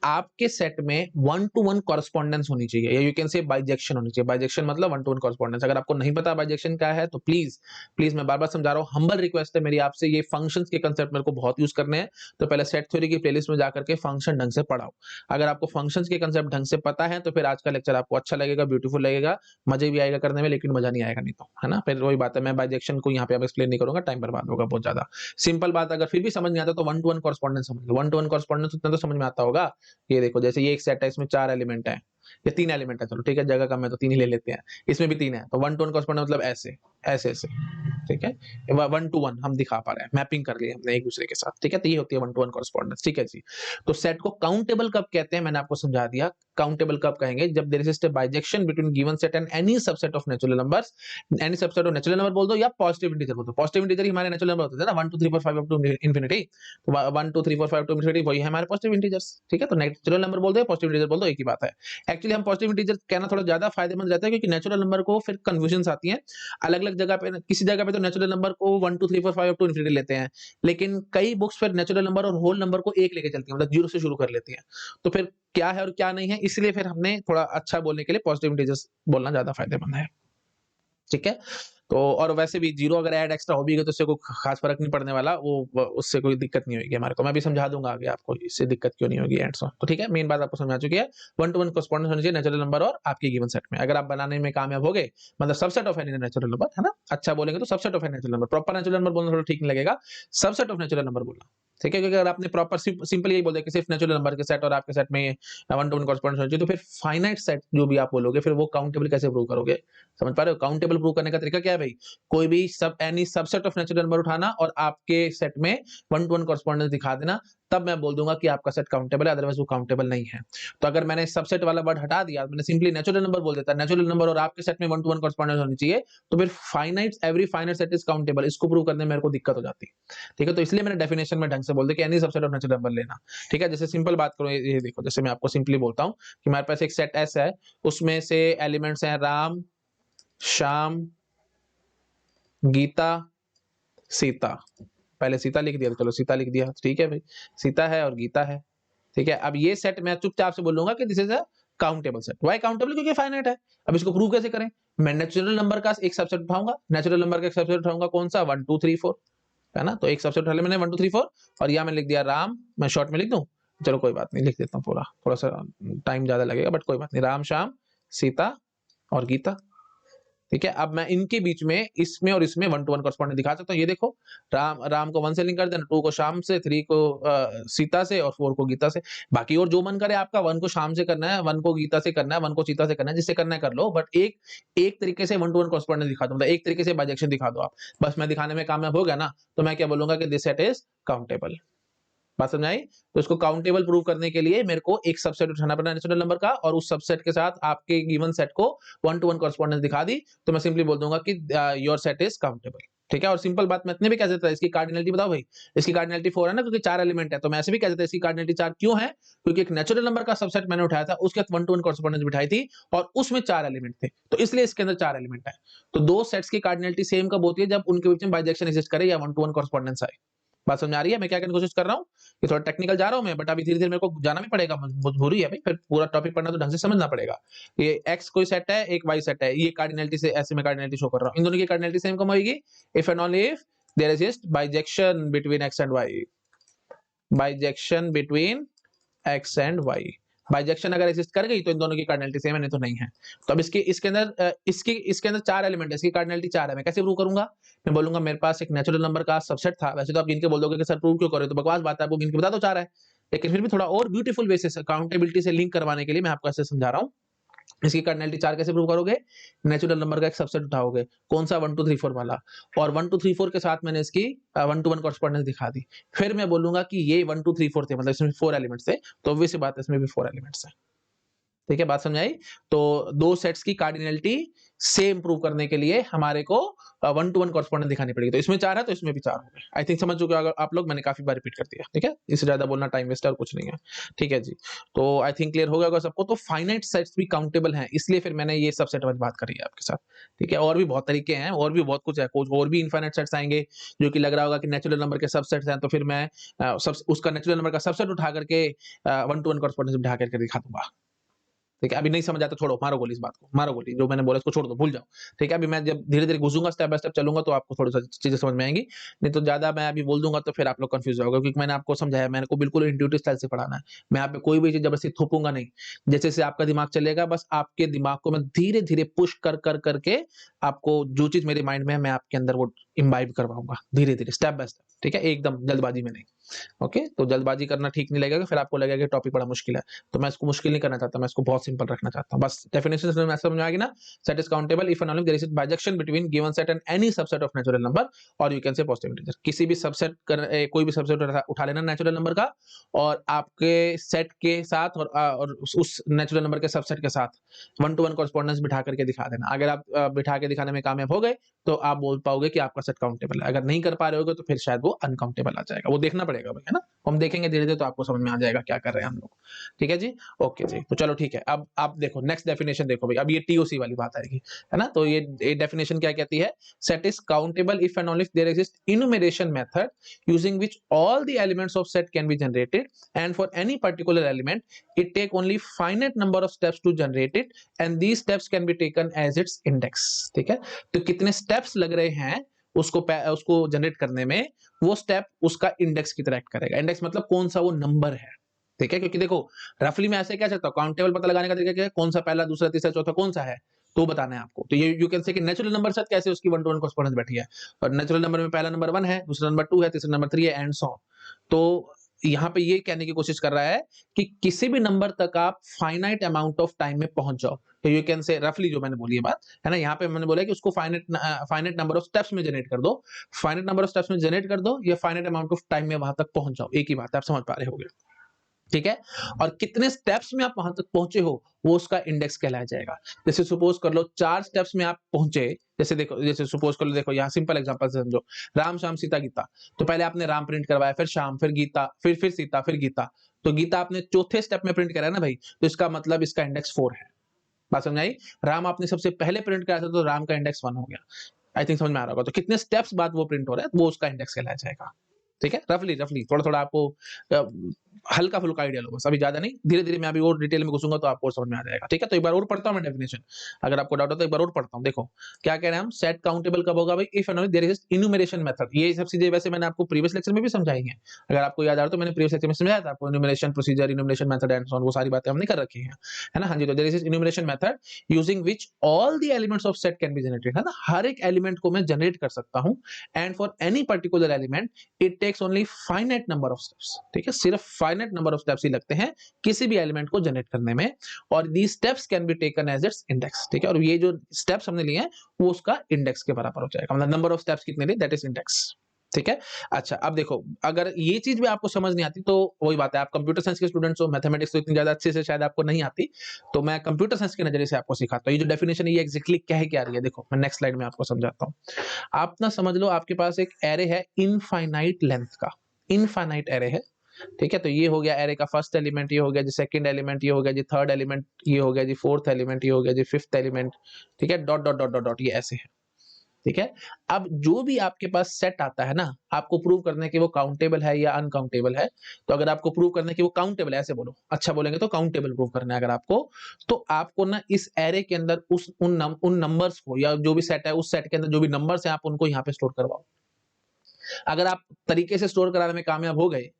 आपके सेट में 1 to 1 कॉरेस्पॉन्डेंस होनी चाहिए, या यू कैन से बाइजेक्शन होनी चाहिए। बाइजेक्शन मतलब 1 to 1 कॉरेस्पॉन्डेंस। अगर आपको नहीं पता बाइजेक्शन क्या है तो प्लीज प्लीज मैं बार-बार समझा रहा हूँ, हम्बल रिक्वेस्ट है मेरी आपसे, ये फंक्शंस के कांसेप्ट मेरे को बहुत यूज करने हैं, तो पहले सेट थ्योरी की प्लेलिस्ट में जाकर के फंक्शन ढंग से पढ़ाओ। अगर आपको फंक्शंस के कांसेप्ट ढंग से पता है तो फिर आज का लेक्चर आपको अच्छा लगेगा, ब्यूटीफुल लगेगा, मजे भी आएगा करने में, लेकिन मजा नहीं आएगा नहीं तो, है ना? फिर वही बात है, मैं बाइजेक्शन को यहाँ पे अब एक्सप्लेन नहीं करूंगा, टाइम बर्बाद होगा बहुत ज्यादा। सिंपल बात, अगर फिर भी समझ नहीं आता तो 1 to 1 कॉरेस्पॉन्डेंस समझ लो। 1 to 1 कॉरेस्पॉन्डेंस उतना तो समझ में आता होगा। ये देखो, जैसे ये एक सेट है, इसमें 4 एलिमेंट है या 3 एलिमेंट है, चलो ठीक है, जगह कम है तो 3 ही ले लेते हैं। इसमें भी 3 है, तो 1 to 1 कॉरेस्पॉन्डेंस मतलब ऐसे ऐसे ऐसे, ठीक है, 1 to 1 हम दिखा पा रहे हैं, मैपिंग कर ली हमने एक दूसरे के साथ, ठीक है, तो ये होती है 1 to 1 कॉरेस्पॉन्डेंस, ठीक है जी। तो सेट को काउंटेबल कब कहते हैं, मैंने आपको समझा दिया। काउंटेबल कब कहेंगे, जब there is a bijection between given set and any subset of natural numbers. Any subset of natural number बोल दो या पॉजिटिव इंटीजर बोल दो। पॉजिटिव इंटीजर ही हमारे नेचुरल नंबर होते थे ना, 1 2 3 4 5 अप टू इंफिनिटी। तो 1 2 3 4 5 टू इंफिनिटी वही है हमारे पॉजिटिव इंटीजर्स, ठीक है। तो नेचुरल नंबर बोल दो या पॉजिटिव इंटीजर बोल दो, एक ही बात है। एक्चुअली हम पॉजिटिव इंटीजर कहना थोड़ा ज्यादा फायदेमंद रहता है, क्योंकि नेचुरल नंबर को फिर कन्फ्यूजन आती है अलग अलग जगह पे। किसी जगह पे तो नेचुरल नंबर को 1 2 3 4 5 अप टू इंफिनिटी लेते हैं, लेकिन कई बुक्स फिर नेचुरल नंबर और होल नंबर को एक लेके चलती है, मतलब जीरो से शुरू कर लेती है। तो फिर क्या है और क्या नहीं है, इसलिए फिर हमने थोड़ा अच्छा बोलने के लिए पॉजिटिव इंटीजर्स बोलना ज्यादा फायदेमंद है, ठीक है। तो और वैसे भी जीरो अगर ऐड एक्स्ट्रा हो भी गया तो उससे कोई खास फर्क नहीं पड़ने वाला, वो उससे कोई दिक्कत नहीं होगी हमारे को। मैं भी समझा दूंगा आगे आपको इससे दिक्कत क्यों नहीं होगी एंड सो, तो ठीक है, मेन बात आपको समझ आ चुकी है। 1 to 1 कॉरेस्पॉन्डेंस होनी चाहिए नेचुरल नंबर और आपके गिवन सेट में। अगर आप बनाने में कामयाब हो गए, मतलब subset of any natural number, है ना, अच्छा बोलेंगे तो subset of any natural number, proper natural number बोलना थोड़ा ठीक नहीं लगेगा, सबसेट ऑफ नेचुरल नंबर बोलना, ठीक है। क्योंकि अगर आपने प्रॉपर सिंपल यही बोल दिया कि सिर्फ नेचुरल नंबर के सेट और आपके सेट में 1 to 1 कॉरेस्पॉन्डेंस होनी चाहिए, तो फिर फाइनाइट सेट जो भी आप बोलोगे फिर वो काउंटेबल कैसे प्रूव करोगे? समझ पा रहे हो? काउंटेबल प्रूव करने का तरीका क्या है भाई? कोई भी सब any subset of natural number उठाना और आपके सेट में 1 to 1 कॉरेस्पॉन्डेंस दिखा देना, तब मैं बोल दूंगा कि आपका सेट काउंटेबल है, अदरवाइज वो काउंटेबल नहीं है। तो अगर मैंने सबसेट वाला वर्ड हटा दिया, मैंने सिंपली नेचुरल नंबर बोल देता, नेचुरल नंबर और आपके सेट में 1 to 1 कॉरेस्पॉन्डेंस होनी चाहिए, तो फिर finite every finite set is countable, इसको प्रूव करने में मेरे को दिक्कत हो जाती है, ठीक है। तो इसलिए मैंने डेफिनेशन में ढंग से बोल दिया कि any subset of natural number लेना, ठीक है। जैसे सिंपल बात करूं, ये देखो, जैसे मैं आपको सिंपली बोलता हूं कि हमारे पास एक सेट एस है, उसमें से एलिमेंट्स हैं राम, श्याम, गीता, सीता। पहले सीता लिख दिया, तो चलो सीता लिख दिया, ठीक है भाई, सीता है और गीता है, ठीक है। अब ये सेट मैं चुपचाप से बोलूंगा कि this is a countable set. Why countable? क्योंकि फाइनाइट है। अब इसको प्रूव कैसे करें? मैं नेचुरल नंबर का एक सबसेट उठाऊंगा, नेचुरल नंबर का एक सबसेट उठाऊंगा, कौन सा? 1 2 3 4, है ना। तो एक सबसेट उठा लिया मैंने 1 2 3 4, और यहां मैंने लिख दिया राम, मैं शॉर्ट में लिख दूं, चलो कोई बात नहीं, लिख देता हूं पूरा, थोड़ा सा टाइम ज्यादा लगेगा बट कोई बात नहीं, राम, श्याम, सीता और गीता, ठीक है। अब मैं इनके बीच में इसमें और इसमें 1 to 1 कॉरेस्पॉन्डेंस दिखा सकता हूँ। ये देखो, राम को 1 से लिंक कर देना, 2 को श्याम से, 3 को सीता से और 4 को गीता से। बाकी और जो मन करे आपका, 1 को श्याम से करना है, 1 को गीता से करना है, 1 को सीता से करना है, जिससे करना है कर लो, बट एक तरीके से 1 to 1 कॉरेस्पॉन्डेंस दिखा दो, मतलब एक तरीके से बाइजेक्शन दिखा दो आप। बस मैं दिखाने में कामयाब हो गया ना, तो मैं क्या बोलूंगा कि दिस सेट इज काउंटेबल। बात समझ आई? तो इसको काउंटेबल प्रूव करने के लिए मेरे को एक सबसेट उठाना पड़ना नेचुरल नंबर का, और उस सबसेट के साथ आपके गिवन सेट को 1 to 1 कॉरेस्पॉन्डेंस दिखा दी, तो मैं सिंपली बोल दूंगा कि योर सेट इज काउंटेबल, ठीक है। और सिंपल बात मैं इतने भी कह देता है, इसकी कार्डिनलिटी बताओ भाई। इसकी कार्डिनलिटी 4 है ना, क्योंकि 4 एलिमेंट है, तो मैं ऐसे भी कह देता इसकी कार्डिनलिटी 4 क्यों है? क्योंकि एक नेचुरल नंबर का सबसेट मैंने उठाया था, उसके साथ 1 to 1 कॉरेस्पॉन्डेंस बिठाई थी, और उसमें 4 एलिमेंट थे, तो इसलिए इसके अंदर 4 एलिमेंट है। तो दो सेट्स की कार्डिनलिटी सेम कब होती है? जब उनके बीच में बाइजेक्शन एग्जिस्ट करे या 1 to 1 कॉरेस्पॉन्डेंस आए। बात समझ आ रही है? मैं क्या करने की कोशिश कर रहा हूँ, ये थोड़ा टेक्निकल जा रहा हूं मैं, बट अभी धीरे-धीरे मेरे को जाना भी पड़ेगा, मजबूरी है भाई, फिर पूरा टॉपिक पढ़ना तो ढंग से समझना पड़ेगा। ये x कोई सेट है, एक y सेट है, ये कार्डिनलिटी से ऐसे मैं कार्डिनलिटी शो कर रहा हूं, इन दोनों की कार्डिनलिटी सेम कब होगी? If and only if there exist bijection between x and y, bijection between x and y। Bijection अगर एग्जिस्ट कर गई तो इन दोनों की कार्डिनलिटी सेम है, नहीं तो नहीं है। तो अब इसके अंदर इसके अंदर 4 एलिमेंट है, इसकी कार्डिनलिटी 4 है, मैं कैसे प्रूव करूंगा? मैं बोलूंगा मेरे पास एक नेचुरल नंबर का सबसेट था, वैसे तो आप गिन के बोल दोगे कि सर प्रूव क्यों कर रहे हो, तो बकवास बात है, आपको गिन के बता दो 4 है, लेकिन फिर भी थोड़ा और ब्यूटीफुल वे से काउंटेबिलिटी से लिंक करवाने के लिए मैं आपको ऐसे समझा रहा हूँ। इसकी कार्डिनलिटी 4 कैसे प्रूव करोगे? नेचुरल नंबर का एक सबसेट उठाओगे, कौन सा? 1 2 3 4 वाला, और 1 2 3 4 के साथ मैंने इसकी 1 to 1 कॉरेस्पॉन्डेंस दिखा दी। फिर मैं बोलूंगा कि ये 1 2 3 4 थे, मतलब इसमें 4 एलिमेंट्स थे, तो ऑब्वियस सी बात है इसमें भी 4 एलिमेंट्स है। ठीक है, बात समझ आई? तो दो सेट्स की कार्डिनलिटी सेम प्रूव करने के लिए हमारे को 1 टू 1 कॉरेस्पॉन्डेंस दिखानी पड़ेगी। तो इसमें 4 है तो इसमें भी 4 हो गए। आई थिंक समझ चुके हो अगर आप लोग, मैंने काफी बार रिपीट कर दिया, ठीक है? इससे ज्यादा बोलना टाइम वेस्ट है और कुछ नहीं है। ठीक है जी। तो आई थिंक क्लियर हो गया होगा सबको। तो फाइनाइट सेट्स भी काउंटेबल हैं, इसलिए फिर मैंने ये सबसेट वाली बात करी है आपके साथ। ठीक है, और भी बहुत तरीके हैं, और भी बहुत कुछ है, कुछ और भी इनफाइनाइट सेट्स आएंगे जो कि लग रहा होगा कि नेचुरल नंबर के सबसेट्स हैं, तो फिर मैं सब उसका नेचुरल नंबर का सबसेट उठा करके 1 टू 1 कॉरेस्पॉन्डेंस बिठा करके दिखा दूंगा। ठीक है, अभी नहीं समझ आया तो छोड़ो, मारो गोली इस बात को, मारो गोली, जो मैंने बोला इसको छोड़ दो, भूल जाओ। ठीक है, अभी मैं जब धीरे-धीरे घुसूँगा, स्टेप बाय स्टेप चलूँगा तो आपको थोड़ी सा चीज़ें समझ में आएँगी। नहीं तो ज़्यादा मैं अभी बोल दूँगा तो फिर आप लोग कन्फ्यूज़ हो जाओगे, क्योंकि मैंने आपको समझाया, मैंने को बिल्कुल इंट्यूटिव स्टाइल से पढ़ाना है। मैं यहाँ पे कोई भी चीज़ जबरदस्ती थोपूँगा नहीं। जैसे-जैसे आपका दिमाग चलेगा, बस आपके दिमाग को मैं धीरे-धीरे पुश कर करके आपको जो चीज़ मेरे माइंड में है, मैं आपके अंदर वो इम्बाइब करवाऊँगा, धीरे-धीरे, स्टेप बाय स्टेप। ठीक है, एकदम जल्दबाजी में नहीं। ओके, तो जल्दबाजी करना ठीक नहीं लगेगा, फिर आपको लगेगा कि टॉपिक बड़ा मुश्किल है। तो मैं इसको मुश्किल नहीं करना चाहता, मैं इसको बहुत सिंपल रखना चाहता हूँ। बस डेफिनेशन समझ में आ गई ना? Set is countable if and only there is bijection between given set and any subset of natural number, or you can say positive integer. किसी भी सबसेट कोई भी सबसेट उठा लेना नेचुरल नंबर का, और आपके सेट के साथ और उस नेचुरल नंबर के सबसेट के साथ 1 टू 1 कॉरेस्पॉन्डेंस बिठा करके दिखा देना। अगर आप बिठा के दिखाने में कामयाब हो गए, तो आप बोल पाओगे कि आपका सेट काउंटेबल है। अगर नहीं कर पा रहे होगे, तो फिर शायद वो अनकाउंटेबल आ जाएगा। वो देखना पड़ेगा भाई, है ना? हम देखेंगे धीरे-धीरे तो आपको समझ में आ जाएगा क्या कर रहे हैं हम लोग। ठीक है जी? ओके जी। तो चलो ठीक है। अब आप देखो नेक्स्ट डेफिनिशन देखो भाई, अब ये टीओसी वाली बात आएगी, है ना? तो ये डेफिनिशन क्या कहती है? Set is countable if and only if there exist enumeration method using which all the elements of set can be generated, and for any particular element it take only finite number of steps to generate it, and these steps can be taken as its index। ठीक है, तो कितने steps लग रहे हैं उसको generate करने में, वो स्टेप उसका इंडेक्स की तरह एक्ट करेगा। इंडेक्स मतलब कौन सा वो नंबर है। ठीक है, क्योंकि देखो रफली मैं ऐसे कह सकता हूँ, काउंटेबल पता लगाने का तरीका क्या है, कौन सा पहला, दूसरा, तीसरा, चौथा कौन सा है, तो बताना है आपको। तो ये यू कैन से कि नेचुरल नंबर साथ कैसे उसकी 1 टू 1 कॉरेस्पॉन्डेंस बैठी है, और नेचुरल नंबर में पहला नंबर 1 है, दूसरा नंबर 2 है, तीसरा नंबर 3 है, एंड सो ऑन। तो यहाँ पे ये कहने की कोशिश कर रहा है कि किसी भी नंबर तक आप फाइनाइट अमाउंट ऑफ टाइम में पहुंच जाओ। तो यू कैन से रफली जो मैंने बोली है बात, है ना, यहाँ पे मैंने बोला कि उसको फाइनाइट नंबर ऑफ स्टेप्स में जनरेट कर दो, फाइनाइट नंबर ऑफ स्टेप्स में जनरेट कर दो, या फाइनाइट अमाउंट ऑफ टाइम में वहां तक पहुंच जाओ, एक ही बात है, आप समझ पा रहे होगे। ठीक है, और कितने स्टेप्स में आप वहां तक पहुंचे हो, वो उसका इंडेक्स कहलाया जाएगा। जैसे सपोज कर लो 4 स्टेप्स में आप पहुंचे, जैसे देखो, जैसे सपोज कर लो, देखो यहाँ सिंपल एग्जांपल से समझो, राम श्याम सीता गीता। तो पहले आपने राम प्रिंट करवाया, फिर श्याम, फिर गीता, फिर सीता, फिर गीता। तो गीता आपने चौथे स्टेप में प्रिंट कराया ना भाई, तो इसका मतलब इसका इंडेक्स 4 है। बात समझ आई? राम आपने सबसे पहले प्रिंट कराया था, तो राम का इंडेक्स 1 हो गया। आई थिंक समझ में आ रहा होगा। तो कितने स्टेप्स बाद वो प्रिंट हो रहा है, वो उसका इंडेक्स कहलाया जाएगा। ठीक है, रफली रफली थोड़ा थोड़ा आपको हल्का फुल्का आइडिया लो, बस अभी ज्यादा नहीं। धीरे धीरे मैं अभी और डिटेल में घुसूंगा तो आपको समझ में आ जाएगा। ठीक है, तो एक बार और पढ़ता हूं मैं डेफिनेशन, अगर आपको डाउट हो तो एक बार और पढ़ता हूं। देखो क्या कह रहे हैं हम, सेट काउंटेबल कब होगा भाई, if and only there is enumeration method. ये सब चीजें वैसे मैंने आपको प्रीवियस लेक्चर में भी समझाई हैं, अगर आपको याद आ रहा तो मैंने प्रीवियस लेक्चर में समझाया था आपको, enumeration procedure, enumeration method and so on, वो सारी बातें हमने कर रखी हैं, है ना? हाँ जी, तो there is enumeration method using which all the elements of set can be generated, है ना, हर एक एलिमेंट को मैं जनरेट कर सकता हूं, and for any particular element it takes only finite number of steps. ठीक है, सिर्फ फाइनाइट नंबर ऑफ स्टेप्स ही लगते हैं किसी भी एलिमेंट को जनरेट करने में, और the steps can be taken as its index. ठीक है, और ये जो स्टेप्स हमने लिए हैं वो उसका इंडेक्स के बराबर हो जाएगा, मतलब नंबर ऑफ स्टेप्स कितने लिए, दैट इज इंडेक्स। ठीक है, अच्छा अब देखो, अगर ये चीज भी आपको समझ नहीं आती तो वही बात है, आप कंप्यूटर साइंस के स्टूडेंट्स हो, मैथमेटिक्स तो इतनी ज्यादा अच्छे से शायद आपको नहीं आती, तो मैं कंप्यूटर साइंस के नजरिए से आपको सिखाता हूँ। ये जो डेफिनेशन है ये एग्जैक्टली क्या है, क्या आ रही है, देखो मैं नेक्स्ट स्लाइड में आपको समझाता हूँ। आप ना समझ लो, आपके पास एक एरे है इनफाइनाइट लेंथ का, इनफाइनाइट एरे है। ठीक है, तो ये हो गया एरे का फर्स्ट एलिमेंट, ये हो गया जी सेकंड एलिमेंट, ये हो गया जी थर्ड एलिमेंट, ये हो गया जी फोर्थ एलिमेंट, ये हो गया जी फिफ्थ एलिमेंट। ठीक है, dot dot dot dot dot, ये ऐसे है। ठीक है, अब जो भी आपके पास सेट आता है ना, आपको प्रूव करना है कि वो काउंटेबल है या अनकाउंटेबल है। तो अगर आपको प्रूव करना है कि वो काउंटेबल है, ऐसे बोलो, अच्छा बोलेंगे तो काउंटेबल प्रूव करना है अगर आपको, तो आपको ना इस एरे के अंदर उन नंबर्स को, या जो भी सेट है उस सेट के अंदर जो भी नंबर्स हैं, आप उनको यहाँ पे स्टोर करवाओ। अगर आप तरीके से स्टोर कराने में कामयाब हो गए,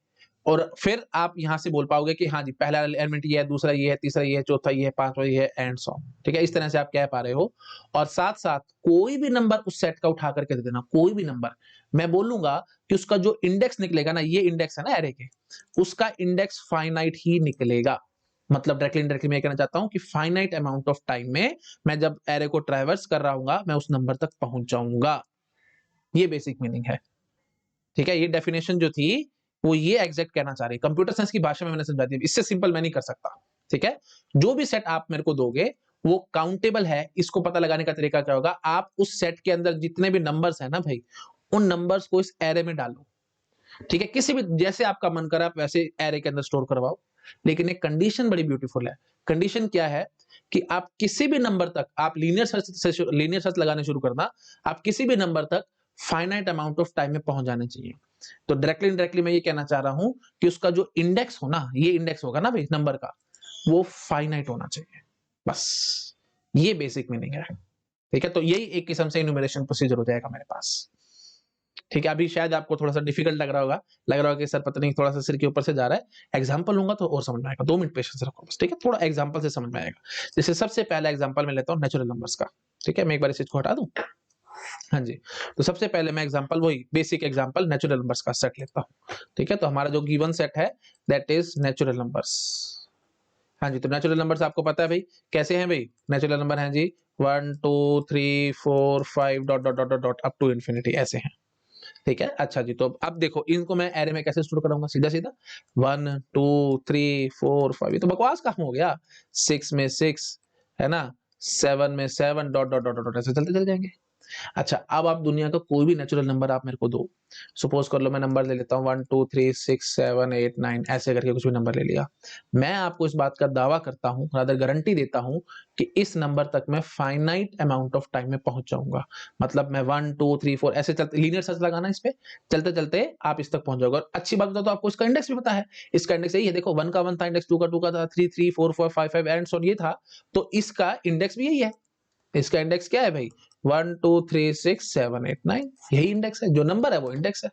और फिर आप यहां से बोल पाओगे कि हाँ जी पहला एलिमेंट ये है, दूसरा ये है, तीसरा ये है, चौथा ये है, पांचवा ये है, एंड सो ऑन। ठीक है, इस तरह से आप कह पा रहे हो। और साथ साथ कोई भी नंबर उस सेट का उठा करके दे देना, कोई भी नंबर। मैं बोलूंगा कि उसका जो इंडेक्स निकलेगा ना, ये इंडेक्स है ना एरे के, उसका इंडेक्स फाइनाइट ही निकलेगा। मतलब डायरेक्टली इनडायरेक्टली मैं कहना चाहता हूं कि फाइनाइट अमाउंट ऑफ टाइम में मैं जब एरे को ट्रैवर्स कर रहा हूँ, मैं उस नंबर तक पहुंच जाऊंगा। ये बेसिक मीनिंग है। ठीक है, ये डेफिनेशन जो थी वो ये एग्जैक्ट कहना चाह रही है, कंप्यूटर साइंस की भाषा में मैंने समझा दी, इससे सिंपल मैं नहीं कर सकता। ठीक है, जो भी सेट आप मेरे को दोगे वो काउंटेबल है। इसको पता लगाने का तरीका क्या होगा, आप उस सेट के अंदर जितने भी नंबर्स है ना भाई, उन नंबर्स को इस एरे में डालो। ठीक है, किसी भी जैसे आपका मन करा आप वैसे एरे के अंदर स्टोर करवाओ, लेकिन एक कंडीशन बड़ी ब्यूटीफुल है। कंडीशन क्या है कि आप किसी भी नंबर तक, आप लीनियर सर्च लगाने शुरू करना, आप किसी भी नंबर तक फाइनाइट अमाउंट ऑफ टाइम में पहुंच जाने चाहिए। तो डायरेक्टली इनडायरेक्टली मैं ये कहना चाह रहा हूं कि उसका जो इंडेक्स हो ना, ये इंडेक्स होगा ना भाई नंबर का, वो फाइनाइट होना चाहिए, बस ये बेसिक मीनिंग है। ठीक है, तो यही एक किस्म से इन्यूमरेशन प्रोसीजर हो जाएगा मेरे पास। ठीक है, अभी शायद आपको थोड़ा सा डिफिकल्ट लग रहा होगा कि सर पता नहीं थोड़ा सा सिर के ऊपर से जा रहा है। एग्जांपल लूंगा तो और समझ में आएगा, 2 मिनट पेशेंस रखो बस। ठीक है, थोड़ा एग्जांपल से समझ में आएगा। जैसे सबसे पहला एग्जांपल मैं लेता हूं नेचुरल नंबर्स का। ठीक है, मैं एक बार इस चीज को हटा दूं। हाँ जी, तो सबसे पहले मैं एग्जांपल, वही बेसिक एग्जांपल नेचुरल नंबर्स का सेट लेता हूं। ठीक है, तो हमारा जो गिवन सेट है दैट इज नेचुरल नंबर्स। हाँ जी, तो नेचुरल नंबर्स आपको पता है भाई कैसे हैं भाई, नेचुरल नंबर हैं जी 1 2 3 4 5 dot dot dot dot up to infinity ऐसे हैं। ठीक है, अच्छा जी, तो अब देखो इनको मैं एरे में कैसे स्टोर करूंगा, सीधा सीधा 1 2 3 4 5, ये तो बकवास काम हो गया। 6 में 6 है ना, 7 में 7 डॉट डॉट डॉट डॉट ऐसे चलते चल जाएंगे। अच्छा, अब आप दुनिया का कोई भी नेचुरल नंबर आप मेरे को दो, सपोज कर लो मैं नंबर ले लेता हूँ 1 2 3 6 7 8 9 ऐसे करके कुछ भी नंबर ले लिया। मैं आपको इस बात का दावा करता हूँ, रादर गारंटी देता हूँ कि इस नंबर तक मैं फाइनाइट अमाउंट ऑफ टाइम में पहुंच जाऊंगा। मतलब मैं 1 2 3 4 ऐसे चलते, लीनियर सर्च लगाना इस पे, चलते चलते आप इस तक पहुंच जाओगे। और अच्छी बात बताओ तो आपको इसका इंडेक्स भी पता है। इसका इंडेक्स यही है, देखो 1 का 1 था इंडेक्स, 2 का 2 का था, 3 3 4 4 5 5 एंड सो ये था। तो इसका इंडेक्स भी यही है। इसका इंडेक्स क्या है भाई, 1 2 3 6 7 8 9, यही इंडेक्स है, जो नंबर है वो इंडेक्स है।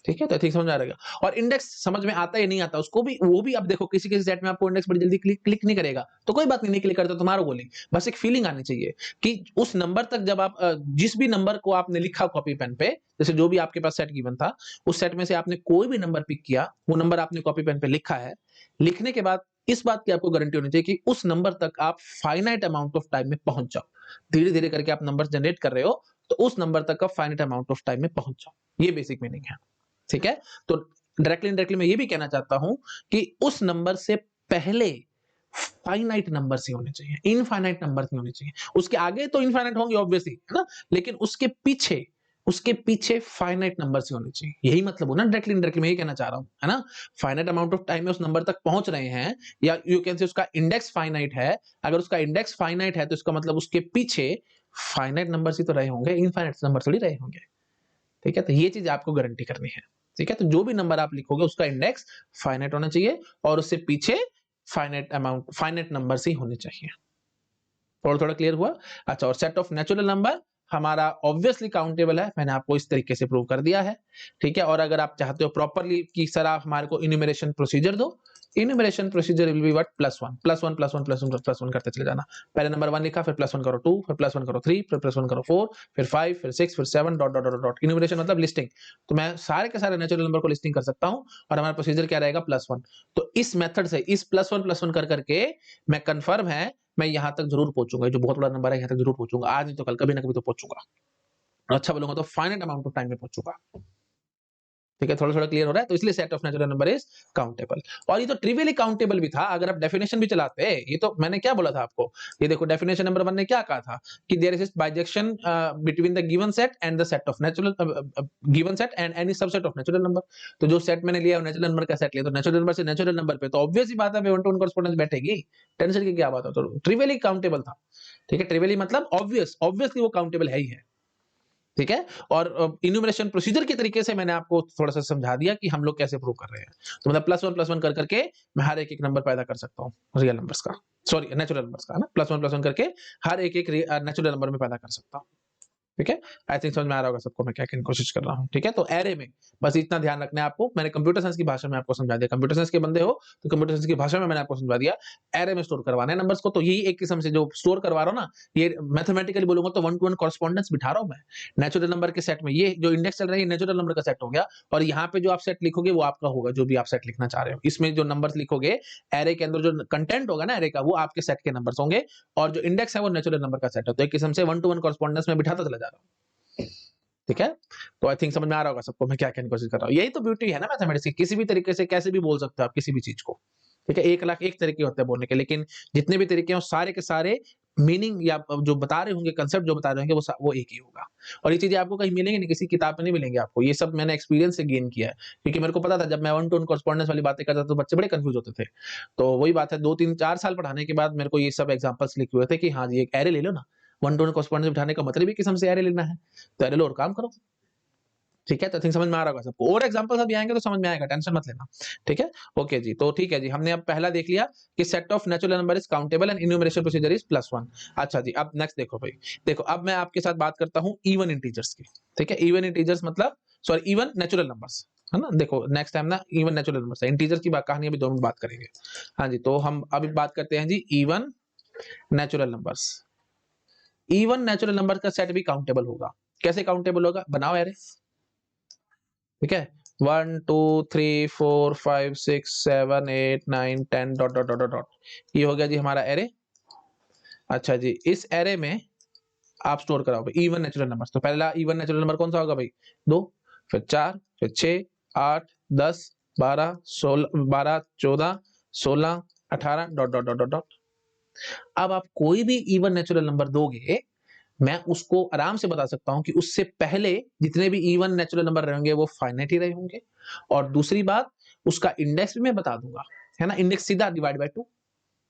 ठीक है, तो ठीक समझ आ रहेगा। और इंडेक्स समझ में आता है नहीं आता उसको भी, वो भी अब देखो किसी किसी सेट में आपको इंडेक्स बड़ी जल्दी क्लिक नहीं करेगा, तो कोई बात नहीं, नहीं क्लिक करता तुम्हारा गोली, बस एक फीलिंग आनी चाहिए कि उस नंबर तक जब आप जिस भी नंबर को आपने लिखा कॉपी पेन पे, जैसे जो भी आपके पास सेट गिवन था, उस सेट में से आपने कोई भी नंबर पिक किया, वो नंबर आपने कॉपी पेन पे लिखा है, लिखने के बाद इस बात की आपको गारंटी होनी चाहिए कि उस नंबर तक आप फाइनाइट अमाउंट ऑफ टाइम में पहुंच जाओ। धीरे धीरे करके आप नंबर जनरेट कर रहे हो, तो उस नंबर तक का फाइनाइट अमाउंट ऑफ टाइम में पहुंच जाओ, ये बेसिक मीनिंग है। ठीक है, तो डायरेक्टली इनडायरेक्टली मैं ये भी कहना चाहता हूं कि उस नंबर से पहले फाइनाइट नंबर ही होने चाहिए, इनफाइनाइट नंबर नहीं होने चाहिए। उसके आगे तो इनफाइनाइट होंगे ऑब्वियसली, है ना, लेकिन उसके पीछे फाइनाइट नंबर ही होने चाहिए। यही मतलब हो ना, डायरेक्टली इनडायरेक्टली मैं ये कहना चाह रहा हूं, है ना। फाइनाइट अमाउंट ऑफ टाइम में उस नंबर तक पहुंच रहे हैं, या यू कैन से उसका इंडेक्स फाइनाइट है। अगर उसका इंडेक्स फाइनाइट है तो इसका मतलब उसके पीछे फाइनाइट नंबर ही तो रहे होंगे, इनफाइनाइट नंबर थोड़ी रहे होंगे। ठीक है, तो ये चीज आपको गारंटी करनी है। ठीक है, तो जो भी नंबर आप लिखोगे उसका इंडेक्स फाइनाइट होना चाहिए और उससे पीछे फाइनाइट नंबर ही होने चाहिए। थोड़ा थोड़ा क्लियर हुआ। अच्छा, और सेट ऑफ नेचुरल नंबर हमारा ऑब्वियसली काउंटेबल है, मैंने आपको इस तरीके से प्रूव कर दिया है। ठीक है, और अगर आप चाहते हो प्रॉपरली कि सर आप हमारे को इन्यूमरेशन प्रोसीजर दो, enumeration procedure will be what, +1 +1 +1 +1 +1 करते चले जाना। पहले नंबर 1 लिखा, फिर +1 करो 2, फिर +1 करो 3, फिर +1 करो 4, फिर 5, फिर 6, फिर 7 dot dot dot dot. Enumeration मतलब लिस्टिंग। तो मैं सारे के सारे नेचुरल नंबर को लिस्टिंग कर सकता हूं और हमारा प्रोसीजर क्या रहेगा, +1। तो इस मेथड से, इस +1 कर करके मैं कंफर्म है मैं यहां तक जरूर पहुंचूंगा। जो बहुत बड़ा नंबर है यहां तक जरूर पहुंचूंगा, आज नहीं तो कल, कभी ना कभी तो पहुंचूंगा। अच्छा बोलूंगा तो फाइनाइट अमाउंट ऑफ टाइम में पहुंचूंगा। ठीक है, थोड़ा थोड़ा क्लियर हो रहा है। तो इसलिए set of natural number is countable. और ये तो ट्रिवियली काउंटेबल भी था अगर आप डेफिनेशन भी चलाते। ये तो मैंने क्या बोला था आपको, ये देखो डेफिनेशन नंबर 1 ने क्या कहा था कि there is bijection between the given set and the set of natural, given set and any subset of natural number. तो जो सेट मैंने लिया नेचुरल नंबर का सेट लिया, तो नेचुरल नंबर से नेचुरल नंबर पे तो ऑब्वियस ही बात है 1 to 1 कॉरेस्पॉन्डेंस बैठेगी। टेंशन की क्या बात है, तो ट्रिवियली काउंटेबल था। ठीक है, ट्रिवियली मतलब ऑब्वियसली वो काउंटेबल है ही है। ठीक है, और इन्यूमरेशन प्रोसीजर के तरीके से मैंने आपको थोड़ा सा समझा दिया कि हम लोग कैसे प्रूव कर रहे हैं। तो मतलब +1 कर करके मैं हर एक नंबर पैदा कर सकता हूँ रियल नंबर्स का, सॉरी नेचुरल नंबर्स का, ना +1 करके हर एक नेचुरल नंबर में पैदा कर सकता हूँ। ठीक है, आई थिंक समझ में आ रहा होगा सबको मैं क्या कहने की कोशिश कर रहा हूँ। ठीक है, तो एरे में बस इतना ध्यान रखना है आपको। मैंने कंप्यूटर साइंस की भाषा में आपको समझा दिया, कंप्यूटर साइंस के बंदे हो तो कंप्यूटर साइंस की भाषा में मैंने आपको समझा दिया। एरे में स्टोर करवाना है नंबर्स को, तो यही एक किस्म से जो स्टोर करवा रहा हूँ ना, ये मैथमेटिकली बोलूंगा तो 1 to 1 कॉरेस्पॉन्डेंस बिठा रहा हूँ मैं नेचुरल नंबर के सेट में। ये जो इंडेक्स चल रहा है ये नेचुरल नंबर का सेट हो गया, और यहाँ पे जो आप सेट लिखोगे वो आपका होगा, जो भी आप सेट लिखना चाह रहे हो। इसमें जो नंबर्स लिखोगे एरे के अंदर, जो कंटेंट होगा ना एरे का, वो आपके सेट के नंबर्स होंगे, और जो इंडेक्स है वो नेचुरल नंबर का सेट है। तो एक किस्म से 1 to 1 कॉरेस्पॉन्डेंस में बिठाता चला जा रहा हूँ। ठीक है, तो आई थिंक समझ में आ रहा होगा सबको मैं क्या कहने की कोशिश कर रहा हूँ। यही तो ब्यूटी है ना मैथमेटिक्स की, किसी भी तरीके से कैसे भी बोल सकते हो आप किसी भी चीज को। ठीक है, 1 लाख एक तरीके होते हैं बोलने के, लेकिन जितने भी तरीके हैं वो सारे के सारे मीनिंग या जो बता रहे होंगे, कांसेप्ट जो बता रहे होंगे वो एक ही होगा। और ये चीजें आपको कहीं मिलेंगी नहीं, किसी किताब में नहीं मिलेंगे आपको। ये सब मैंने एक्सपीरियंस से गेन किया है, क्योंकि मेरे को पता था जब मैं वन टू वन कॉरेस्पॉन्डेंस वाली बातें करता था तो बच्चे बड़े कंफ्यूज होते थे। तो वही बात है, 2 3 4 साल पढ़ाने के बाद मेरे को ये सब एग्जाम्पल्स लिखे हुए थे कि हाँ जी एक एरे ले लो ना, वन टू वन कॉरेस्पॉन्डेंस बिठाने का मतलब ही किसी से एरे लेना है, तो एरे लो और काम करो। ठीक है, तो थिंक समझ में आ रहा होगा सबको, और एग्जांपल्स अभी आएंगे तो समझ में आएगा, टेंशन मत लेना। ठीक है, ओके जी। तो ठीक है जी, हमने अब पहला देख लिया कि set of natural number is countable and enumeration procedure is +1। अच्छा जी, अब नेक्स्ट देखो भाई, देखो अब मैं आपके साथ बात करता हूं इवन इंटीजर्स की। ठीक है, इवन इंटीजर्स मतलब सॉरी इवन नेचुरल नंबर्स, है ना। देखो नेक्स्ट टाइम ना इवन नेचुरल नंबर्स है, इंटीजर की बात कहानी अभी 2 मिनट बात करेंगे। हाँ जी, तो हम अभी बात करते हैं जी even natural numbers. Even natural number का सेट भी काउंटेबल होगा। कैसे काउंटेबल होगा, बनाओ एरे। ठीक है, 1 2 3 4 5 6 7 8 9 10 डॉट डॉट डॉट डॉट, ये हो गया जी हमारा एरे। अच्छा जी, इस एरे में आप स्टोर कराओ भाई इवन नेचुरल नंबर। तो पहला इवन नेचुरल नंबर कौन सा होगा भाई, 2, फिर 4, फिर 6 8 10 12 16 12 14 16 18 डॉट डॉट डॉट डॉट। अब आप कोई भी इवन नेचुरल नंबर दोगे, मैं उसको आराम से बता सकता हूं कि उससे पहले जितने भी इवन नेचुरल नंबर रहेंगे वो फाइनाइट ही रहे होंगे। और दूसरी बात, उसका इंडेक्स भी मैं बता दूंगा, है ना। इंडेक्स सीधा डिवाइड बाय 2,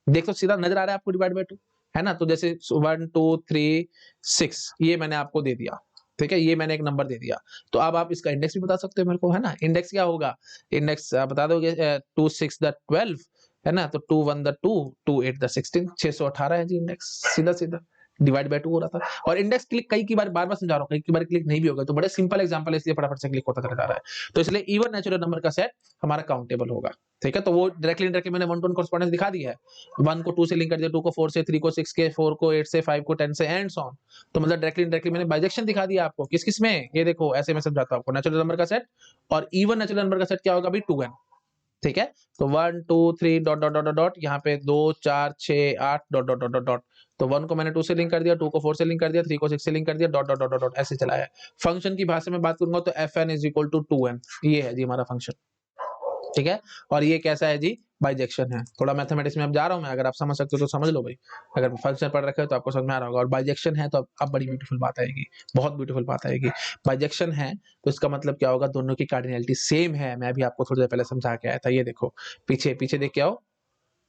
देख तो सीधा नजर आ रहा है आपको, डिवाइड बाय 2, है ना। तो जैसे 1 2 3 6 ये मैंने आपको दे दिया। ठीक है, ये मैंने एक नंबर दे दिया, तो अब आप इसका इंडेक्स भी बता सकते हो मेरे को, है ना। इंडेक्स क्या होगा, इंडेक्स बता दोगे 2 6 द 12, है ना। तो 2 1 द 2 2 8 द 16, 618 है जी इंडेक्स, सीधा सीधा डिवाइड बाय 2 हो रहा था। और इंडेक्स क्लिक कई की बार बार समझा रहा हूँ, कई की बार क्लिक नहीं भी होगा, तो बड़े सिंपल एग्जांपल है इसलिए फटाफट से क्लिक होता चला जा रहा है। तो इसलिए इवन नेचुरल नंबर का सेट हमारा काउंटेबल होगा। ठीक है, तो वो डायरेक्टली मैंने 1 to 1 कॉरेस्पॉन्डेंस दिखा दिया है। 1 को 2 से लिंक कर दिया, 2 को 4 से, 3 को 6 के, 4 को 8 से, 5 को 10 से एंड सो ऑन। तो मतलब डायरेक्टली मैंने बाइजेक्शन दिखा दिया आपको, किस किस में, ये देखो ऐसे मैं समझाता हूं आपको। नेचुरल नंबर का सेट और इवन नेचुरल नंबर का सेट क्या होगा भाई, 2n। ठीक है, तो 1 2 3 डॉट डॉट डॉट डॉट, यहाँ पे 2 4 6 8 डॉट डॉट डॉट डॉट। तो 1 को मैंने 2 से लिंक कर दिया, 2 को 4 से लिंक कर दिया, 3 को 6 से लिंक कर दिया, डॉट डॉट डॉट डॉट ऐसे चलाया है। फंक्शन की भाषा में बात करूंगा तो fn is equal to 2n, ये है जी हमारा फंक्शन। ठीक है, और ये कैसा है जी, बाइजेक्शन है। थोड़ा मैथमेटिक्स में अब जा रहा हूं मैं, अगर आप समझ सकते हो तो समझ लो भाई, अगर फंक्शन पढ़ रखे हो तो आपको समझ में आ रहा होगा। और बाइजेक्शन है तो अब बड़ी ब्यूटीफुल बात आएगी, बहुत ब्यूटीफुल बात आएगी। बाइजेक्शन है तो इसका मतलब क्या होगा, दोनों की कार्डिनलिटी सेम है। मैं भी आपको थोड़ी देर पहले समझा के आया था, ये देखो पीछे पीछे देख के आओ,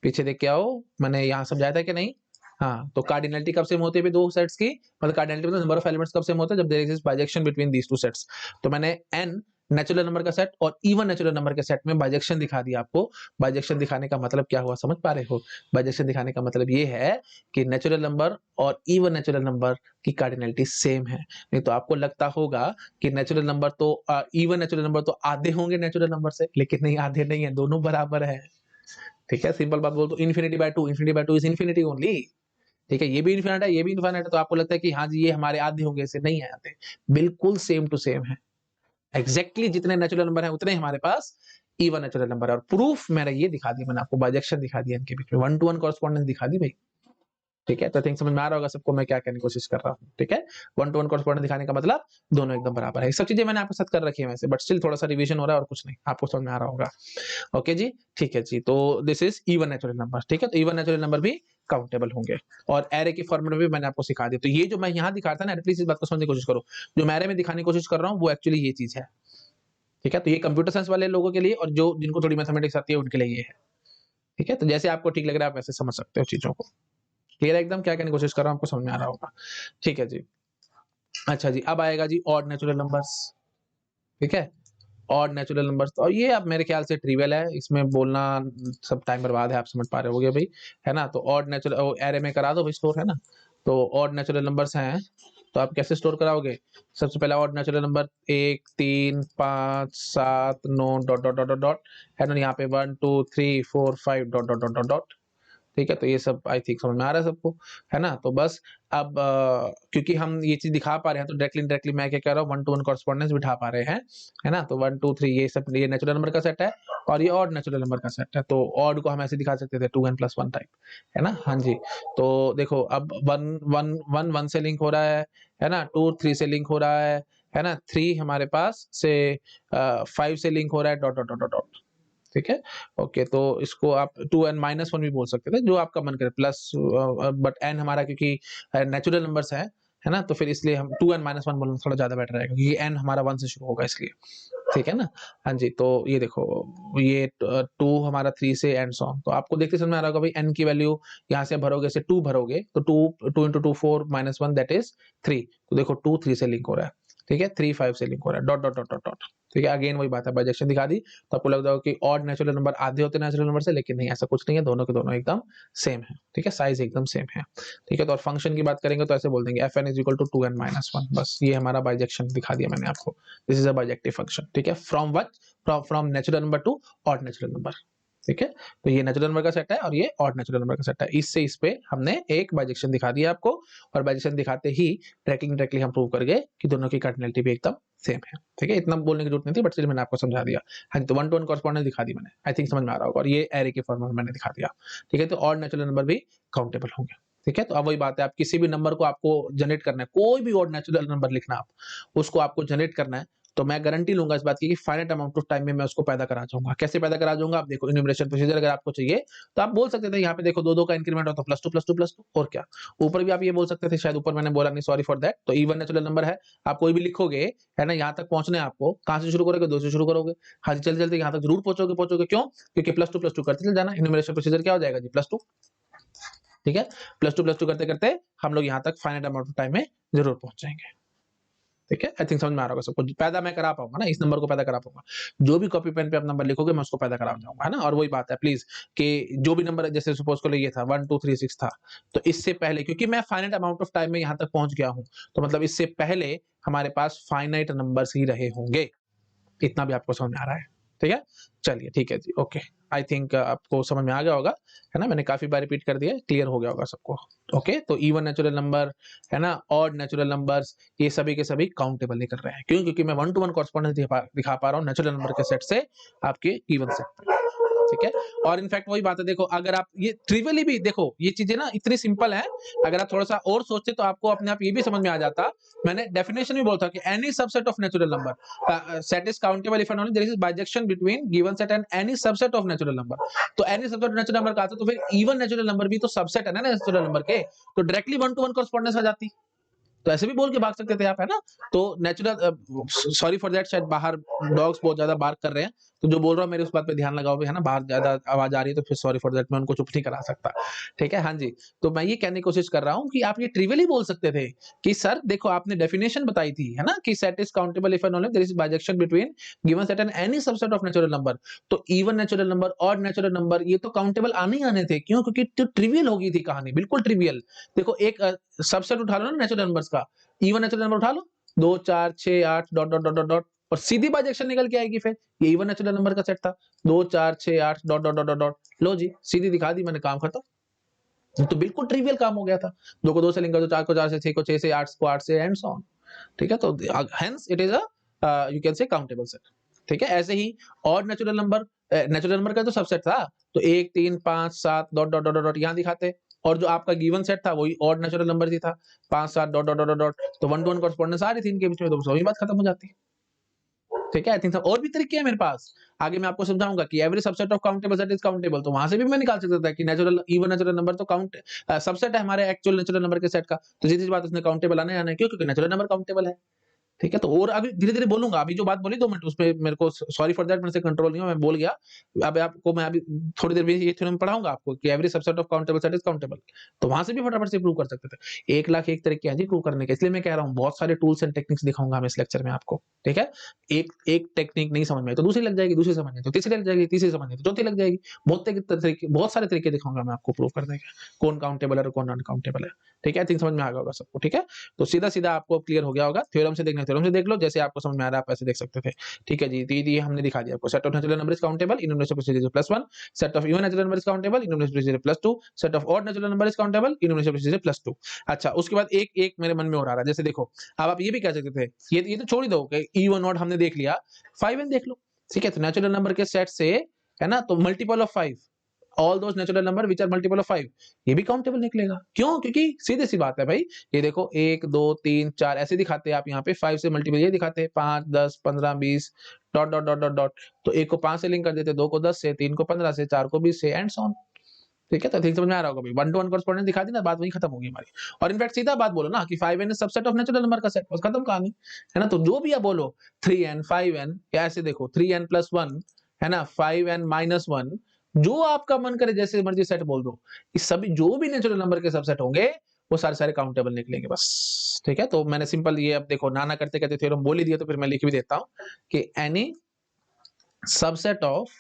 पीछे देख के आओ, मैंने यहाँ समझाया था कि नहीं। हाँ, तो कार्डिनलिटी कब सेम होती है दो सेट्स की, मतलब कार्डिनलिटी मतलब नंबर ऑफ एलिमेंट्स कब सेम होता है, जब there exist bijection between these two sets. तो मैंने n नेचुरल नंबर का सेट और इवन नेचुरल नंबर के सेट में बाइजेक्शन दिखा दिया आपको। बाइजेक्शन दिखाने का मतलब क्या हुआ, समझ पा रहे हो। बाइजेक्शन दिखाने का मतलब ये है कि नेचुरल नंबर और इवन नेचुरल नंबर की कार्डिनलिटी सेम है। नहीं तो आपको लगता होगा कि नेचुरल नंबर तो इवन नेचुरल नंबर तो आधे होंगे नेचुरल नंबर से, लेकिन नहीं, आधे नहीं है, दोनों बराबर है। ठीक है, सिंपल बात बोल तो infinity by two is infinity only. ठीक है, ये भी इन्फिनिट है, ये भी इन्फिनिट है, तो आपको लगता है कि हाँ जी ये हमारे आधे होंगे, ऐसे नहीं है आधे, बिल्कुल सेम टू सेम है। एग्जैक्टली जितने नेचुरल नंबर है उतने हमारे पास इवन नेचुरल नंबर है। और प्रूफ मैंने ये दिखा दिया, मैंने आपको बाइजेक्शन दिखा दिया इनके बीच में, 1 to 1 कॉरेस्पॉन्डेंस दिखा दी भाई। ठीक है, तो थिंक समझ में आ रहा होगा सबको मैं क्या कहने की कोशिश कर रहा हूँ। ठीक है, 1 to 1 कॉरेस्पॉन्डेंस दिखाने का मतलब दोनों एकदम बराबर है। सब चीजें मैंने आपके साथ कर रखी है वैसे, बट स्टिल थोड़ा सा रिवीजन हो रहा है और कुछ नहीं, आपको समझ में आ रहा होगा। ओके जी, ठीक है जी, तो this is even natural number. ठीक है, तो इवन नेचुरल नंबर भी काउंटेबल होंगे। और एरे की फॉर्मेट में भी मैंने आपको सिखा दिया। तो ये जो मैं यहाँ दिखा था ना, एटलीस्ट इस बात को समझने की कोशिश करो, जो मैं एरे में दिखाने की कोशिश कर रहा हूँ वो एक्चुअली ये चीज है। ठीक है, तो ये कंप्यूटर साइंस वाले लोगों के लिए और जो जिनको थोड़ी मैथमेटिक्स आती है उनके लिए ये है। ठीक है, तो जैसे आपको ठीक लग रहा है आप वैसे समझ सकते हो चीजों को। क्लियर है एकदम, क्या कहने की कोशिश कर रहा हूँ, आपको समझ में आ रहा होगा। ठीक है जी, अच्छा जी, अब आएगा जी ऑड नेचुरल नंबर्स। ठीक है, ऑड नेचुरल नंबर्स, और ये अब मेरे ख्याल से ट्रिवियल है, इसमें बोलना सब टाइम बर्बाद है, आप समझ पा रहे होगे भाई, है ना। तो ऑड नेचुरल एरे में करा दो भाई स्टोर, है ना। तो ऑड नेचुरल नंबर्स हैं, तो आप कैसे स्टोर कराओगे, सबसे पहले odd natural number 1 3 5 7 9 dot dot dot dot, है ना। यहाँ पे 1 2 3 4 5 dot dot dot dot dot. ठीक है, तो ये सब आई थिंक समझ में आ रहा है सबको, है ना। तो बस अब क्योंकि हम ये चीज दिखा पा रहे हैं तो डायरेक्टली मैं क्या कह रहा हूँ, 1 to 1 कॉरेस्पॉन्डेंस बिठा पा रहे हैं, है ना। तो 1 2 3 ये सब, ये नेचुरल नंबर का सेट है और ये ऑड नेचुरल नंबर का सेट है। तो ऑड को हम ऐसे दिखा सकते थे 2n+1 टाइप, है ना। हाँ जी, तो देखो अब 1 से लिंक हो रहा है ना, 2 3 से लिंक हो रहा है ना, 3 हमारे पास से 5 से लिंक हो रहा है, डॉट डॉट डॉट डॉट। ठीक है। ओके, तो इसको आप 2n-1 भी बोल सकते थे, जो आपका मन करे, प्लस बट n हमारा क्योंकि नेचुरल नंबर्स है ना, तो फिर इसलिए हम 2n-1 बोलना थोड़ा ज्यादा बेटर रहेगा, क्योंकि n हमारा 1 से शुरू होगा इसलिए, ठीक है ना। हाँ जी, तो ये देखो, ये 2 हमारा 3 से एंड सो ऑन, तो आपको देखते समझ में आ रहा होगा भाई, n की वैल्यू यहाँ से भरोगे, ऐसे 2 भरोगे, तो 2 into 2 4 - 1 दैट इज 3, तो देखो 2 3 से लिंक हो रहा है, ठीक है, 3 5 से लिंक हो रहा है, dot dot dot dot dot, ठीक है। अगेन वही बात है, बाइजेक्शन दिखा दी, तो आपको लग जाएगा कि ऑड नेचुरल नंबर आधे होते हैं नेचुरल नंबर से, लेकिन नहीं, ऐसा कुछ नहीं है, दोनों के दोनों एकदम सेम है, ठीक है, साइज एकदम सेम है, ठीक है। तो और फंक्शन की बात करेंगे तो ऐसे बोल देंगे fn = 2n-1, बस ये हमारा बाइजेक्शन दिखा दिया मैंने आपको, this is a bijective function, ठीक है, from what, from natural number two odd natural number, ठीक है। तो ये नेचुरल नंबर का सेट है और ये ऑड नेचुरल नंबर का सेट है, इससे इस पे हमने एक बाइजेक्शन दिखा दिया आपको, और बाइजेक्शन दिखाते ही डायरेक्टली हम प्रूव कर गए कि दोनों की कार्डिनलिटी भी एकदम सेम है, ठीक है। इतना बोलने की जरूरत नहीं थी, बट मैंने आपको समझा दिया। हाँ, तो 1 to 1 कॉरेस्पॉन्डेंस दिखा दी मैंने, आई थिंक समझ में आ रहा होगा, और ये एरे के फॉर्म में मैंने दिखा दिया, ठीक है। तो ऑड नेचुरल नंबर भी काउंटेबल होंगे, ठीक है। तो अब वही बात है, आप किसी भी नंबर को आपको जनरेट करना है, कोई भी ऑड नेचुरल नंबर लिखना, आप उसको आपको जनरेट करना है, तो मैं गारंटी लूंगा इस बात की कि फाइनाइट अमाउंट ऑफ टाइम में मैं उसको पैदा करा जाऊंगा। कैसे पैदा करा जाऊंगा, आप देखो, इन्यूमरेशन प्रोसीजर अगर आपको चाहिए तो आप बोल सकते थे यहाँ पे देखो 2 2 का इंक्रीमेंट हो तो +2 +2 +2, और क्या। ऊपर भी आप ये बोल सकते थे, शायद ऊपर मैंने बोला नहीं, सॉरी फॉर दैट। तो इवन नेचुरल नंबर है, आप कोई भी लिखोगे, है ना, यहाँ तक पहुंचना है आपको, कहां से शुरू करोगे, 2 से शुरू करोगे, हाँ जी, चलते चलते यहाँ तक जरूर पहुंचोगे, क्यों, क्योंकि +2 करते चल जाना, इन्यूमरेशन प्रोसीजर क्या हो जाएगा जी, +2, ठीक है। +2 करते करते हम लोग यहाँ तक फाइनाइट अमाउंट ऑफ टाइम में जरूर पहुंच जाएंगे, ठीक है। आई थिंक समझ में आ रहा होगा सबको, पैदा मैं करा पाऊंगा ना, इस नंबर को पैदा करा पाऊंगा, जो भी कॉपी पेन पे आप नंबर लिखोगे मैं उसको पैदा करा जाऊंगा, है ना। और वही बात है प्लीज, कि जो भी नंबर, जैसे सपोज को ये था 1 2 3 6 था, तो इससे पहले क्योंकि मैं फाइनाइट अमाउंट ऑफ टाइम में यहाँ तक पहुंच गया हूँ, तो मतलब इससे पहले हमारे पास फाइनाइट नंबर्स ही रहे होंगे, इतना भी आपको समझ में आ रहा है, ठीक है। चलिए, ठीक है जी, ओके। आई थिंक आपको समझ में आ गया होगा, है ना, मैंने काफी बार रिपीट कर दिया, क्लियर हो गया होगा सबको, ओके। तो इवन नेचुरल नंबर, है ना, ऑड नेचुरल नंबर्स, ये सभी के सभी काउंटेबल निकल रहे हैं, क्यों, क्योंकि मैं 1 to 1 कॉरेस्पॉन्डेंस दिखा पा रहा हूँ नेचुरल नंबर के सेट से आपके इवन सेट पे, ठीक है। और इनफैक्ट वही बात है, देखो, अगर आप ये ट्रिवियली भी देखो, ये चीजें ना इतनी सिंपल है, अगर आप थोड़ा सा और सोचते तो आपको अपने आप ये भी समझ में आ जाता। मैंने डेफिनेशन भी बोलता कि any subset of natural number set is countable if and only there is bijection between given set and any subset of natural number. तो any subset of natural number का आता, तो फिर इवन नेचुरल नंबर भी तो subset है ना natural number के, तो डायरेक्टली 1 to 1 कॉरेस्पॉन्डेंस आ जाती, तो ऐसे भी बोल के भाग सकते थे आप, है ना। तो नेचुरल, सॉरी फॉर दैट, शायद बाहर डॉग्स बहुत ज्यादा बार्क कर रहे हैं, तो जो बोल रहा हूँ मेरे उस बात पे ध्यान लगाओ भी, है ना, बाहर ज्यादा आवाज आ रही है तो फिर सॉरी फॉर दैट, मैं उनको चुप नहीं करा सकता, ठीक है। हाँ जी, तो मैं ये कहने की कोशिश कर रहा हूँ कि आप ये ट्रिवियली बोल सकते थे कि सर देखो, आपने डेफिनेशन बताई थी, है ना, कि set is countable if and only there is bijection between given set and any subset of natural number, तो even natural number, odd natural number, ये तो काउंटेबल आने ही आने थे, क्यों, क्योंकि तो ट्रिवियल हो गई थी कहानी, बिल्कुल ट्रिवियल। देखो, एक सबसेट उठा लो ना नेचुरल नंबर्स का, इवन नेचुरल नंबर उठा लो, 2 4 6 8 dot dot dot dot dot, और सीधी बाइजेक्शन निकल के आएगी, फिर ये इवन नेचुरल नंबर का सेट था, 2 4 6 8 डॉट डॉट डॉट डॉट, लो जी, सीधी दिखा दी मैंने, काम खत्म। तो बिल्कुल ट्रिवियल काम हो गया था, 2 को 2 से लिंक कर दो, 4 को 4 से, 6 को 6 से, 8 को 8 से, एंड सो ऑन, ठीक है। तो hence it is a you can say countable set, ठीक है। ऐसे ही ऑड नेचुरल नंबर का तो सबसेट था, तो 1 3 5 7 डॉट डॉट डॉट डॉट यहाँ दिखाते, और जो आपका गिवन सेट था वही ऑड नेचुरल नंबर ही था, 5 7 डॉट डॉट डॉट डॉट, तो 1 to 1 कॉरेस्पॉन्डेंस आ रही थी इनके बीच में, तो वही बात खत्म हो जाती, ठीक है। आई थिंक और भी तरीके हैं मेरे पास, आगे मैं आपको समझाऊंगा कि every subset of countable set is countable, तो वहां से भी मैं निकाल सकता था कि नेचुरल इवन नेचुरल नंबर तो काउंट सबसेट है हमारे एक्चुअल नेचुरल नंबर के सेट का, तो सीधी सी बात, उसने काउंटेबल आना है, क्यों, क्योंकि नेचुरल नंबर काउंटेबल है, ठीक है। तो और अभी धीरे-धीरे बोलूँगा, अभी जो बात बोली 2 मिनट उसमें मेरे को सॉरी फॉर दैट, मेरे से कंट्रोल नहीं हुआ, मैं बोल गया। अब आपको मैं अभी थोड़ी देर में ये थ्योरम पढ़ाऊँगा आपको कि every subset of countable set is countable, तो वहाँ से भी फटाफट से प्रूव कर सकते थे। 1 लाख 1 तरीके हैं जी प्रूव करने के, इसलिए मैं कह रहा हूँ बहुत सारे टूल्स एंड टेक्निक्स दिखाऊँगा मैं इस लेक्चर में आपको, ठीक है। एक एक टेक्निक नहीं समझ में आई तो दूसरी लग जाएगी, दूसरी समझ में आई तो तीसरी लग जाएगी, तीसरी समझ में आई तो चौथी लग जाएगी। बहुत सारे तरीके दिखाऊँगा मैं आपको प्रूव करने के, कौन काउंटेबल है और कौन नॉन काउंटेबल है, ठीक है। आई थिंक समझ में आ गया होगा सबको, ठीक है। तो सीधा-सीधा आपको क्लियर हो गया होगा, थ्योरम से देखना है थ्योरम से देख लो, जैसे आपको समझ में आ रहा है आप ऐसे देख सकते थे, ठीक है जी। तो ये हमने दिखा दिया आपको, set of natural number is countable, enumeration procedure +1, set of even natural number is countable, enumeration procedure +2, set of odd natural number is countable, enumeration procedure +2। अच्छा, उसके बाद एक मेरे मन में और आ रहा है, जैसे देखो, अब आप ये भी कह सकते थे, ये तो छोड़ ही दो कि इवन ऑड हमने देख लिया, 5n देख लो, ठीक है। तो नेचुरल नंबर के सेट से, है ना, तो multiple of 5 all those natural numbers which are multiple of 5, ये भी काउंटेबल निकलेगा। क्यों? क्योंकि सीधी सी बात है भाई, ये देखो 1 2 3 4 ऐसे दिखाते हैं आप यहाँ पे, 5 से मल्टीपल ये दिखाते हैं 5 10 15 20 dot dot dot dot dot. तो 1 को 5 से लिंक कर देते, 2 को 10 से, 3 को 15 से, 4 को 20 से एंड सो ऑन। ठीक है, तो ठीक समझ में आ रहा होगा भाई, 1 to 1 कॉरेस्पॉन्डेंस दिखा दी ना, बात वहीं खत्म होगी हमारी। और इनफैक्ट सीधा बात बोलो ना कि 5n is subset of natural number का सेट, बस खत्म कहानी, है ना। तो जो भी आप बोलो 3n 5n, या ऐसे देखो 3n + 1 है ना, 5n - 1, जो आपका मन करे जैसे मर्जी सेट बोल दो, इस सभी जो भी नेचुरल नंबर के सबसेट होंगे वो सारे सारे काउंटेबल निकलेंगे बस। ठीक है, तो मैंने सिंपल ये अब देखो नाना करते करते थ्योरम बोल ही दिया, तो फिर मैं लिख भी देता हूं कि any subset of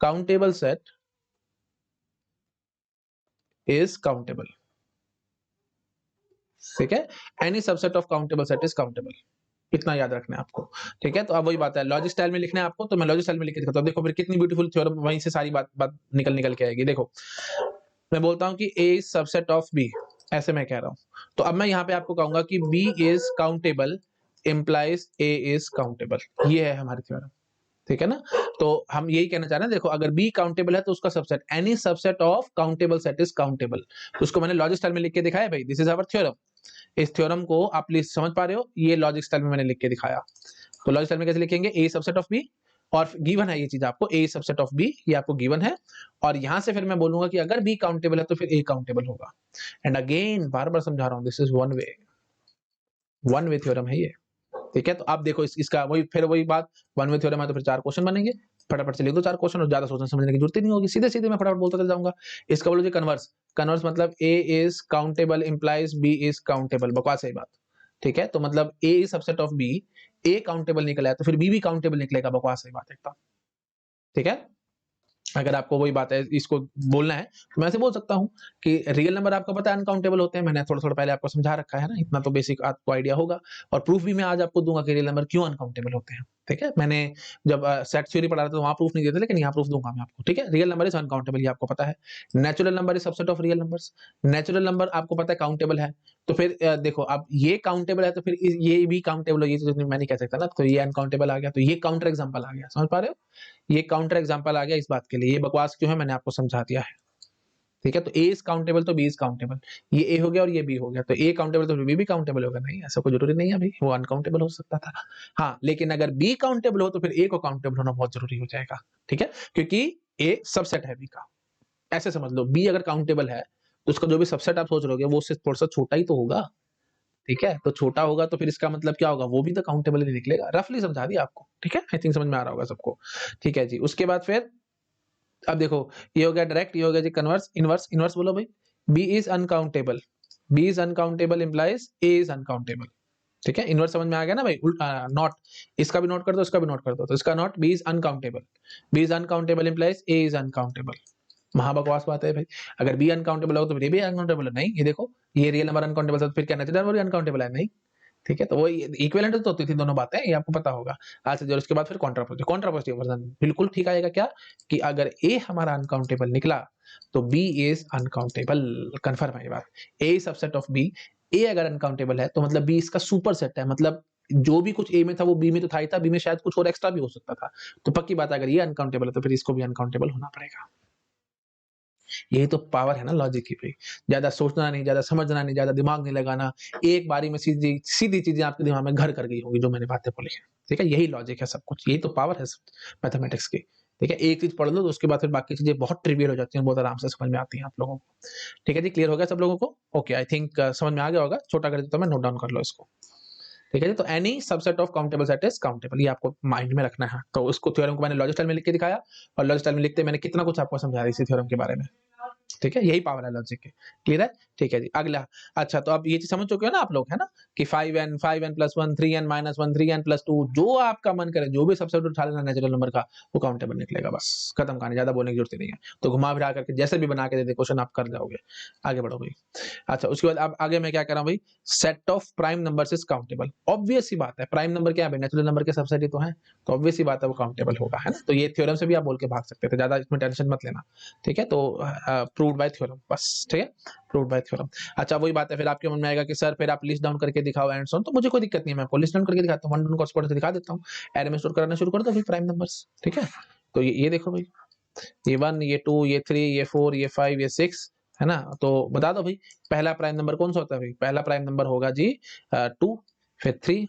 countable set is countable। ठीक है, any subset of countable set is countable, इतना याद रखना है आपको। ठीक है, तो अब वही बात है, लॉजिक स्टाइल में लिखना है आपको, तो मैं लॉजिक स्टाइल में लिख के दिखाता हूं। देखो फिर कितनी ब्यूटीफुल थ्योरम, वहीं से सारी बात बात निकल के आएगी। देखो मैं बोलता हूं कि A is subset of B, ऐसे मैं कह रहा हूं, तो अब मैं यहाँ पे आपको कहूंगा कि B is countable implies A is countable, ये है हमारी थ्योरम। ठीक है ना, तो हम यही कहना चाह रहे हैं, देखो अगर B काउंटेबल है तो उसका subset, any subset of countable set is countable. तो उसको मैंने लॉजिक स्टाइल में लिख के दिखाया भाई, दिस इज आवर थ्योरम। इस थ्योरम को आप प्लीज समझ पा रहे हो, ये लॉजिक स्टाइल में मैंने लिख के दिखाया। तो लॉजिक स्टाइल में कैसे लिखेंगे, A सबसेट ऑफ B, और गिवन है ये चीज आपको, A सबसेट ऑफ B, ये आपको गिवन है। और यहां से फिर मैं बोलूंगा कि अगर B काउंटेबल है तो फिर A काउंटेबल होगा। एंड अगेन बार बार समझा रहा हूं, this is one way theorem है ये। ठीक है, तो आप देखो इसका वही फिर वही बात, वन वे थ्योरम है तो फिर 4 क्वेश्चन बनेंगे, फटाफट से लिख दो 4 क्वेश्चन, और ज्यादा सोचने समझने की जरूरत ही नहीं होगी, सीधे सीधे मैं फटाफट बोलता चल जाऊंगा। इसका बोलो जी कन्वर्स, कन्वर्स मतलब A is countable implies B is countable, बकवास है बात। ठीक है, तो मतलब A is subset of B, A countable निकला है तो फिर B भी काउंटेबल निकलेगा, बकवास है बात एकदम। ठीक है, अगर आपको वही बात है इसको बोलना है तो मैं ऐसे बोल सकता हूं कि रियल नंबर आपको पता है अनकाउंटेबल होते हैं, मैंने थोड़ा थोड़ा पहले आपको समझा रखा है ना, इतना तो बेसिक आपको आइडिया होगा। और प्रूफ भी मैं आज आपको दूंगा कि रियल नंबर क्यों अनकाउंटेबल होते हैं। ठीक है, मैंने जब सेट थ्योरी पढ़ा था तो वहां प्रूफ नहीं देते, लेकिन यहाँ प्रूफ दूंगा मैं आपको। ठीक है, रियल नंबर इज अनकाउंटेबल, ये आपको पता है। Natural number is subset of real numbers, natural number आपको पता है काउंटेबल है। तो फिर देखो अब ये काउंटेबल है तो फिर ये भी काउंटेबल हो, ये चीज मैं नहीं कह सकता ना, तो ये अनकाउंटेबल आ गया, तो ये काउंटर एग्जांपल आ गया, समझ पा रहे हो, ये काउंटर एग्जांपल आ गया इस बात के लिए। ये बकवास क्यों है मैंने आपको समझा दिया है। ठीक है, तो A इज काउंटेबल तो B इज काउंटेबल, ये A हो गया और ये B हो गया, तो A काउंटेबल तो B भी काउंटेबल होगा, नहीं ऐसा कोई जरूरी नहीं है भाई, वो अनकाउंटेबल हो सकता था। हाँ, लेकिन अगर B काउंटेबल हो तो फिर A को काउंटेबल होना बहुत जरूरी हो जाएगा। ठीक है, क्योंकि A सबसेट है B का, ऐसे समझ लो, B अगर काउंटेबल है तो उसका जो भी सबसेट आप सोच रहे वो उससे थोड़ा सा छोटा ही तो होगा। ठीक है, तो छोटा होगा तो फिर इसका मतलब क्या होगा, वो भी तो काउंटेबल ही निकलेगा। रफली समझा दिया आपको। ठीक है, आई थिंक समझ में आ रहा होगा सबको। ठीक है जी, उसके बाद फिर अब देखो ये हो गया डायरेक्ट, ये हो गया जी कन्वर्स, इनवर्स, इनवर्स बोलो भाई। B is uncountable, B is uncountable implies A is uncountable. ठीक है, इनवर्स समझ में आ गया ना भाई, नॉट, इसका भी नोट कर दो, इसका भी नोट कर दो, तो इसका not, B is uncountable, B is uncountable implies A is uncountable. महाबकवास बात है भाई, अगर B अनकाउंटेबल हो तो फिर ये भी अनकाउंटेबल है, नहीं ये देखो ये रियल नंबर अनकाउंटेबल है तो फिर क्या नेचुरल नंबर भी अनकाउंटेबल है, नहीं। ठीक है, तो वो इक्विवेलेंट तो होती थी दोनों बातें, ये आपको पता होगा आज से। उसके बाद फिर कॉन्ट्रापोजिटिव, कॉन्ट्रापोजिटिव वर्जन बिल्कुल ठीक आएगा क्या, कि अगर A हमारा अनकाउंटेबल निकला तो B इज अनकाउंटेबल, कंफर्म है ये बात। A subset of B, A अगर अनकाउंटेबल है तो मतलब B इसका सुपर सेट है, मतलब जो भी कुछ A में था वो B में तो था ही था, B में शायद कुछ और एक्स्ट्रा भी हो सकता था। तो पक्की बात है अगर ये अनकाउंटेबल है तो फिर इसको भी अनकाउंटेबल होना पड़ेगा। यही तो पावर है ना लॉजिक की भाई, ज्यादा सोचना नहीं, ज्यादा समझना नहीं, ज्यादा दिमाग नहीं लगाना, एक बारी में सीधी सीधी चीजें आपके दिमाग में घर कर गई होंगी जो मैंने बातें बोली है। ठीक है, यही लॉजिक है सब कुछ, यही तो पावर है मैथमेटिक्स की। ठीक है, एक चीज पढ़ लो तो उसके बाद फिर बाकी चीजें बहुत ट्रिवियल हो जाती हैं, बहुत आराम से समझ में आती हैं आप लोगों को। ठीक है जी, क्लियर हो गया सब लोगों को? ओके, आई थिंक समझ में आ गया होगा, छोटा कर देता हूं मैं, नोट डाउन कर लो इसको। ठीक है जी, तो any subset of countable set is countable, ये आपको माइंड में रखना है। तो उसको थ्योरम को मैंने लॉजिक स्टाइल में लिख के दिखाया, और लॉजिक स्टाइल में लिखते मैंने कितना कुछ आपको समझाया इसी थ्योरम के बारे में। ठीक है, यही पावर है लॉजिक की। क्लियर है? ठीक है जी, अगला। अच्छा, तो अब ये चीज समझ चुके हो ना आप लोग, है ना, कि 5n 5n+1 3n - 1 3n+2, जो आपका मन करे जो भी सबसेट उठा लेना नेचुरल नंबर का, वो काउंटेबल निकलेगा, बस खत्म कहानी, ज्यादा बोलने की जरूरत ही नहीं है। तो घुमा फिरा करके जैसे भी बना के दे दे क्वेश्चन आप कर जाओगे। आगे बढ़ो भाई। अच्छा, उसके बाद अब आगे मैं क्या कर रहा हूँ भाई, set of prime numbers is countable. Obvious सी बात है, प्राइम नंबर क्या है, नेचुरल नंबर के सबसेट ही तो है, तो ऑब्वियस सी बात है वो काउंटेबल होगा, है ना। तो ये थ्योरम से भी आप बोल के भाग सकते थे, ज्यादा इसमें टेंशन मत लेना। ठीक है, तो प्रूव्ड बाय थ्योरम, बस। ठीक है, प्रूव्ड बाय थ्योरम। अच्छा, वही बात है, फिर आपके मन में आएगा कि सर फिर आप लिस्ट डाउन करके दिखाओ एंड सो ऑन, तो मुझे कोई दिक्कत नहीं है, मैं आपको लिस्ट डाउन करके दिखाता हूं, 1 to 1 कॉर्स्पॉन्डेंस दिखा देता हूं, एरे में स्टोर करना शुरू कर दो फिर प्राइम नंबर्स। ठीक है, तो ये देखो भाई, ये 1, ये 2, ये 3, ये 4, ये 5, ये 6 है ना। तो बता दो भाई पहला प्राइम नंबर कौन सा होता है भाई? पहला प्राइम नंबर होगा जी 2, फिर 3,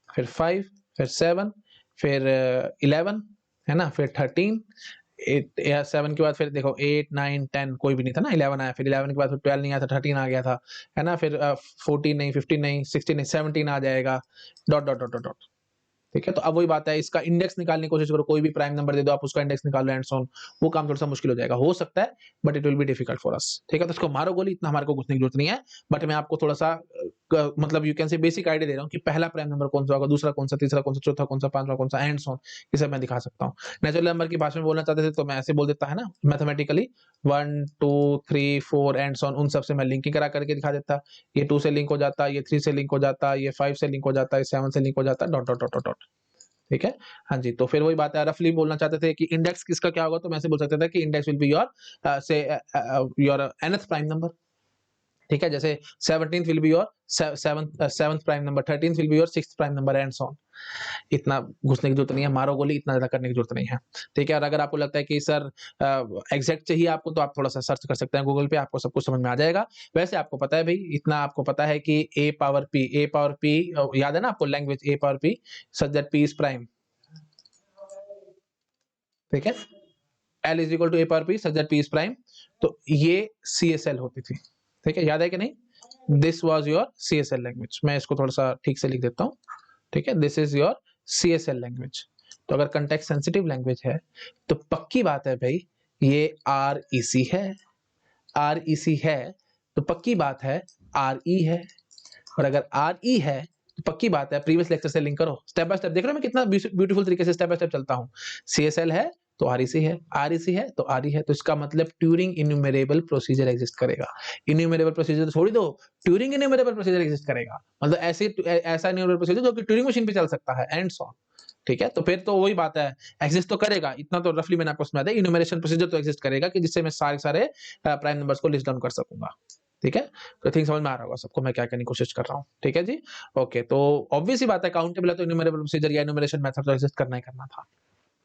फिर 5, फिर 7, फिर 11 है ना, फिर 13, 8 या 7 के बाद फिर देखो 8, 9, 10 कोई भी नहीं था ना, 11 आया, फिर 11 के बाद फिर 12 नहीं आया था, 13 आ गया था है ना, फिर 14 नहीं, 15 नहीं, 16 नहीं, 17 आ जाएगा, डॉट डॉट डॉट डॉट। ठीक है, तो अब वही बात है, इसका इंडेक्स निकालने की कोशिश करो, कोई भी प्राइम नंबर दे दो आप, उसका इंडेक्स निकालो एंड सो ऑन। वो काम थोड़ा सा मुश्किल हो जाएगा, हो सकता है but it will be difficult for us. ठीक है, तो इसको मारो गोली, इतना हमारे को घुसने की जरूरत नहीं है। बट मैं आपको थोड़ा सा मतलब you can say basic idea दे रहा हूँ कि पहला प्राइम नंबर कौन सा होगा, दूसरा कौन सा, तीसरा कौन सा, चौथा कौन सा, पांचवा कौन सा, एंड सो ऑन। ये सब मैं दिखा सकता हूँ। नेचुरल नंबर की भाषा में बोलना चाहते थे तो मैं ऐसे बोल देता है ना मैथमेटिकली, 1, 2, 3, 4 एंड सो ऑन, उन सब से मैं लिंकिंग करा करके दिखा देता। ये 2 से लिंक हो जाता, ये 3 से लिंक हो जाता, ये 5 से लिंक हो जाता, ये 7 से लिंक हो जाता, डॉट डॉट डॉट डॉट। ठीक है, हाँ जी, तो फिर वही बात है, रफली बोलना चाहते थे कि इंडेक्स किसका क्या होगा, तो मैं ऐसे बोल सकता था कि इंडेक्स विल बी योर से योर nth प्राइम नंबर। ठीक है, जैसे 17th will be your seventh prime number, 13th will be your sixth prime number and so on. इतना घुसने की जरूरत नहीं है, मारो गोली इतना ज्यादा करने की जरूरत नहीं है। ठीक है, और अगर आपको लगता है कि सर एग्जैक्ट चाहिए आपको, तो आप थोड़ा सा सर्च कर सकते हैं गूगल पे, आपको सब कुछ समझ में आ जाएगा। वैसे आपको पता है भाई, इतना आपको पता है कि a पावर p याद है ना आपको language, a power p such that p is prime. ठीक है, L is equal to a power p such that p is prime. तो ये CSL होती थी। ठीक है, याद है कि नहीं? This was your CSL language. मैं इसको थोड़ा सा ठीक से लिख देता हूँ। ठीक है, this is your CSL language. तो अगर कंटेक्स्ट सेंसिटिव लैंग्वेज है तो पक्की बात है भाई ये REC है। REC है तो पक्की बात है RE है। और अगर RE है तो पक्की बात है, प्रीवियस लेक्चर से लिंक करो, स्टेप बाय स्टेप। देख रहे हो मैं कितना ब्यूटीफुल तरीके से स्टेप बाय स्टेप चलता हूँ। CSL है तो REC है, REC है तो RE है, तो इसका मतलब ट्यूरिंग इन्यूमरेबल प्रोसीजर एग्जिस्ट करेगा। इन्यूमरेबल प्रोसीजर तो छोड़ दो, ट्यूरिंग इन्यूमरेबल प्रोसीजर एग्जिस्ट करेगा, मतलब ऐसा इन्यूमरेबल प्रोसीजर जो कि ट्यूरिंग मशीन पे चल सकता है एंड सो ऑन। ठीक है, तो फिर तो वही बात है, एग्जिस्ट तो करेगा, इतना तो रफली मैंने आपको समझा दिया। इन्यूमरेशन प्रोसीजर तो एग्जिस्ट करेगा कि जिससे मैं सारे प्राइम नंबर्स को लिस्ट डाउन कर सकूंगा। ठीक है, तो थिंक समझ में आ रहा होगा सबको मैं क्या करने की कोशिश कर रहा हूँ। ठीक है जी, ओके, तो ऑब्वियस ही बात है, काउंटेबल है तो इन्यूमरेबल प्रोसीजर या इन्यूमरेशन मेथड तो एग्जिस्ट करना ही करना था।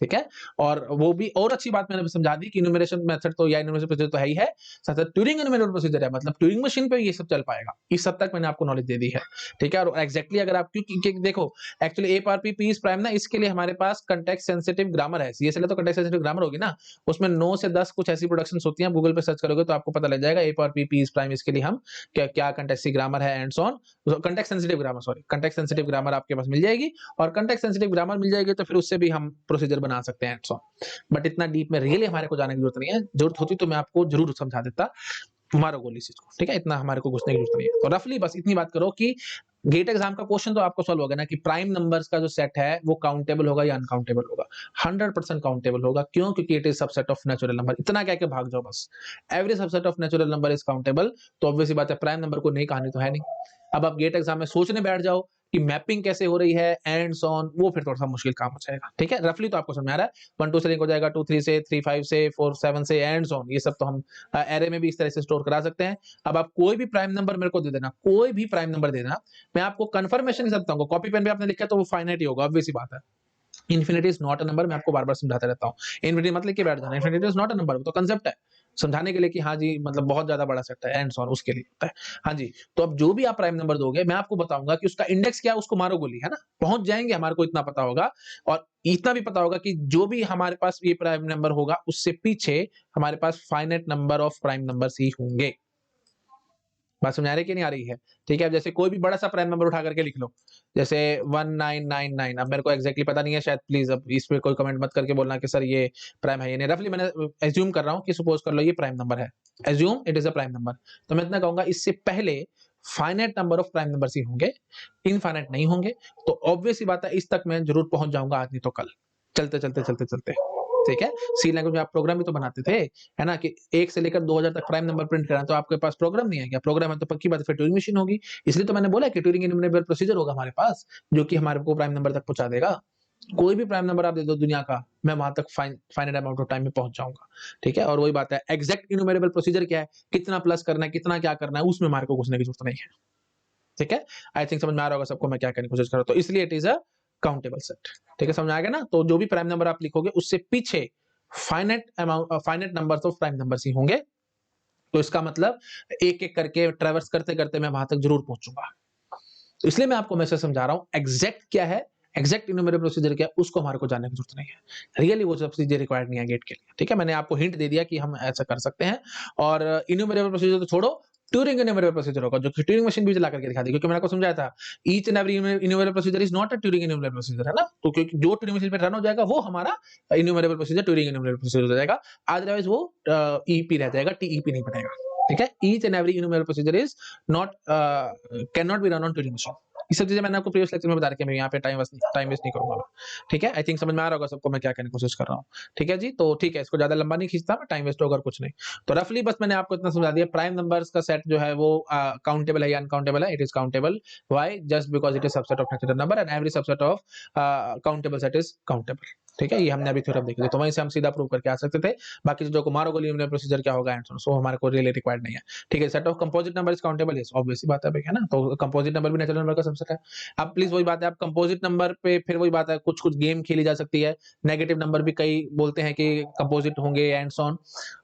ठीक है, और वो भी और अच्छी बात मैंने समझा दी कि इन्यूमरेशन मेथड तो या इन्यूमरेशन प्रोसीजर तो है ही है, साथ साथ ट्यूरिंग इन्यूमरेबल प्रोसीजर है, मतलब ट्यूरिंग मशीन पे ये सब चल पाएगा। इस हद तक मैंने आपको नॉलेज दे दी है। ठीक है, और एग्जैक्टली अगर आप क्योंकि देखो actually A power P is prime ना, इसके लिए हमारे पास कंटेक्स्ट सेंसिटिव ग्रामर है। सीएसएल तो कंटेक्स्ट सेंसिटिव ग्रामर होगी ना, उसमें 9 से 10 कुछ ऐसी प्रोडक्शंस होती हैं, गूगल पे सर्च करोगे तो आपको पता लग जाएगा ए पावर पी इज प्राइम, इसके लिए हम क्या क्या कंटेक्स्ट ग्रामर है and so on, context sensitive grammar, sorry context sensitive grammar आपके पास मिल जाएगी, और कंटेक्स्ट सेंसिटिव ग्रामर मिल जाएगी तो फिर उससे भी हम प्रोसीजर बना सकते हैं एंड सो ऑन। बट इतना डीप में रियली हमारे को जाने की जरूरत नहीं है, जरूरत होती तो मैं आपको जरूर समझा देता, मारो गोली चीज को। ठीक है, इतना हमारे को घुसने की जरूरत नहीं है। तो रफली बस इतनी बात करो कि गेट एग्जाम का क्वेश्चन तो आपको सॉल्व होगा ना कि प्राइम नंबर्स का जो सेट है वो काउंटेबल होगा या अनकाउंटेबल होगा। 100% काउंटेबल होगा। क्यों? क्योंकि it is subset of natural number. इतना कह के भाग जाओ बस, every subset of natural number is countable. तो ऑब्वियस बात है प्राइम नंबर को नहीं कहानी तो है नहीं। अब आप गेट एग्जाम में सोचने बैठ जाओ कि मैपिंग कैसे हो रही है एंड सो ऑन, वो फिर थोड़ा सा मुश्किल काम हो जाएगा। ठीक है, रफली तो आपको समझ में आ रहा है। 1 2 से लिंक हो जाएगा, 2 3 से, 3 5 से, 4 7 से एंड सो ऑन। ये सब तो हम एरे में भी इस तरह से स्टोर करा सकते हैं। अब आप कोई भी प्राइम नंबर मेरे को दे देना, कोई भी प्राइम नंबर देना, मैं आपको कंफर्मेशन सकता हूँ। कॉपी पेन पे आपने लिखा तो वो फाइनाइट ही होगा, ऑब्वियस सी बात है। Infinity is not a number, मैं आपको बार बार समझाता रहता हूँ। इन्फिनिटी मत लिख के बैठ जाना, infinity is not a number, वो तो कंसेप्ट है समझाने के लिए कि हाँ जी मतलब बहुत ज्यादा बड़ा सेट है एंड सो ऑन, उसके लिए होता है। हाँ जी, तो अब जो भी आप प्राइम नंबर दोगे मैं आपको बताऊंगा कि उसका इंडेक्स क्या है, उसको मारो गोली, है ना, पहुंच जाएंगे, हमारे को इतना पता होगा। और इतना भी पता होगा कि जो भी हमारे पास ये प्राइम नंबर होगा उससे पीछे हमारे पास finite number of prime numbers ही होंगे। बात समझ आ रही है कि नहीं आ रही है? ठीक है, अब जैसे कोई भी बड़ा सा प्राइम नंबर उठा करके लिख लो, जैसे 1999। अब मेरे को एग्जैक्टली पता नहीं है, शायद प्लीज अब इस पे कोई कमेंट मत करके बोलना कि सर ये प्राइम है या नहीं। रफली मैंने एज्यूम कर रहा हूँ कि सपोज कर लो ये प्राइम नंबर है, assume it is a prime number. तो मैं इतना कहूंगा इससे पहले finite number of prime numbers ही होंगे, इनफाइनाइट नहीं होंगे। तो ऑब्वियस ही बात है इस तक मैं जरूर पहुंच जाऊंगा आज नहीं तो कल, चलते चलते चलते चलते। ठीक है, सी लैंग्वेज में आप प्रोग्राम भी तो बनाते थे, है ना, कि 1 से लेकर 2000 तक प्राइम नंबर प्रिंट करना, तो आपके पास प्रोग्राम नहीं है क्या? प्रोग्राम है तो पक्की बात है फिर ट्यूरिंग मशीन होगी। इसलिए तो मैंने बोला कि ट्यूरिंग इन्यूमरेबल प्रोसीजर होगा हमारे पास, जो कि हमारे को प्राइम नंबर तक पहुंचा देगा। कोई भी प्राइम नंबर आप दे दो दुनिया का, मैं वहां तक फाइनाइट अमाउंट ऑफ टाइम में पहुंच जाऊंगा। ठीक है, और वही बात है, एग्जैक्ट इन्यूमरेबल प्रोसीजर क्या है, कितना प्लस करना है, कितना क्या करना है, उसमें हमारे को घुसने की जरूरत नहीं है। ठीक है, आई थिंक समझ में आ रहा होगा सबको मैं क्या करने की कोशिश कर रहा हूं। तो इसलिए it is a countable set. ठीक है, समझ आ गया ना? तो जो भी प्राइम नंबर आप लिखोगे उससे पीछे finite numbers of prime numbers ही होंगे। तो इसका मतलब एक एक करके ट्रैवर्स करते करते मैं वहां तक जरूर पहुंचूंगा। तो इसलिए मैं आपको मैसेज समझा रहा हूं, एग्जैक्ट क्या है, एग्जैक्ट इन्यूमरेबल प्रोसीजर क्या है, उसको हमारे को जानने की जरूरत नहीं है। रियली वो सब चीजें रिक्वायर्ड नहीं है गेट के लिए। ठीक है, मैंने आपको हिंट दे दिया कि हम ऐसा कर सकते हैं। और इन्यूमरेबल प्रोसीजर तो छोड़ो, ट्यूरिंग इन्यूमरेबल प्रोसीजर होगा, जो कि ट्यूरिंग मशीन भी चला करके दिखा दी, क्योंकि मैंने आपको समझाया था each and every enumerable procedure is not a Turing enumerable procedure, है ना। तो क्योंकि जो ट्यूरिंग मशीन पे रन हो जाएगा वो हमारा enumerable procedure, Turing enumerable procedure हो जाएगा। अदरवाइज वो ईपी रह जाएगा, टीईपी नहीं बनेगा। ठीक है, each and every enumerable procedure is not can not be run on Turing machine. ये सब चीजें मैंने आपको प्रीवियस लेक्चर में बता रखी है, मैं यहाँ पे टाइम वेस्ट नहीं करूंगा मैं। ठीक है, आई थिंक समझ में आ रहा होगा सबको मैं क्या कहने की कोशिश कर रहा हूँ। ठीक है जी, तो ठीक है, इसको ज्यादा लंबा नहीं खींचता मैं, टाइम वेस्ट होगा कुछ नहीं। तो रफली बस मैंने आपको इतना समझा दिया, प्राइम नंबर्स का सेट जो है वो काउंटेबल है या अनकाउंटेबल है। It is countable. Why? Just because it is subset of natural number and every subset of countable set is countable. ठीक है, ये हमने अभी थ्योरम देखी थी, तो वहीं से हम सीधा प्रूव करके आ सकते थे। बाकी जो कुमारो को लिमिट प्रोसीजर क्या होगा एंड सो हमारे को रियली रिक्वायर्ड नहीं है। ठीक है, set of composite number is countable, yes obvious सी बात है भाई, है ना। तो कंपोजिट नंबर भी नेचुरल नंबर का सबसेट है। अब प्लीज वही बात है, आप कंपोजिट नंबर पे फिर वही बात है, कुछ कुछ गेम खेली जा सकती है। नेगेटिव नंबर भी कई बोलते हैं कि कंपोजिट होंगे एंड सो ऑन,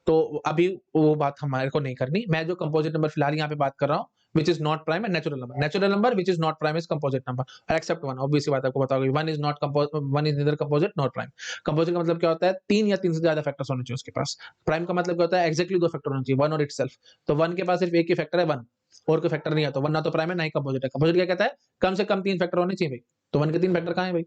तो अभी वो बात हमारे को नहीं करनी। मैं जो कंपोजिट नंबर फिलहाल यहाँ पे बात कर रहा हूँ, which is not prime and natural number which is not prime is composite number और except one, obvious सी बात आपको बताओगे, one is neither composite nor prime। composite का मतलब क्या होता है, तीन या तीन से ज्यादा फैक्टर्स होने चाहिए उसके पास। prime का मतलब क्या होता है, एग्जैक्टली दो फैक्टर होने चाहिए, वन और itself। तो वन के पास सिर्फ एक ही फैक्टर है, वन, और कोई फैक्टर नहीं है, तो वन ना तो प्राइम है ना ही कंपोजिट है। कंपोजिट क्या कहता है, कम से कम तीन फैक्टर होने चाहिए भाई, तो वन के तीन फैक्टर कहाँ है भाई।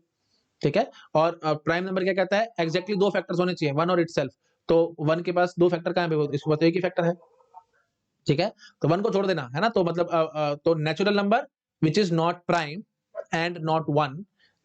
ठीक है, और प्राइम नंबर क्या कहता है, एग्जैक्टली दो फैक्टर्स होने चाहिए, वन और itself। तो वन के पास दो फैक्टर कहाँ है भाई, इसको बताओ एक ही फैक्टर है। ठीक है, तो वन को छोड़ देना, है ना। तो मतलब तो natural numbers which is not prime and not one,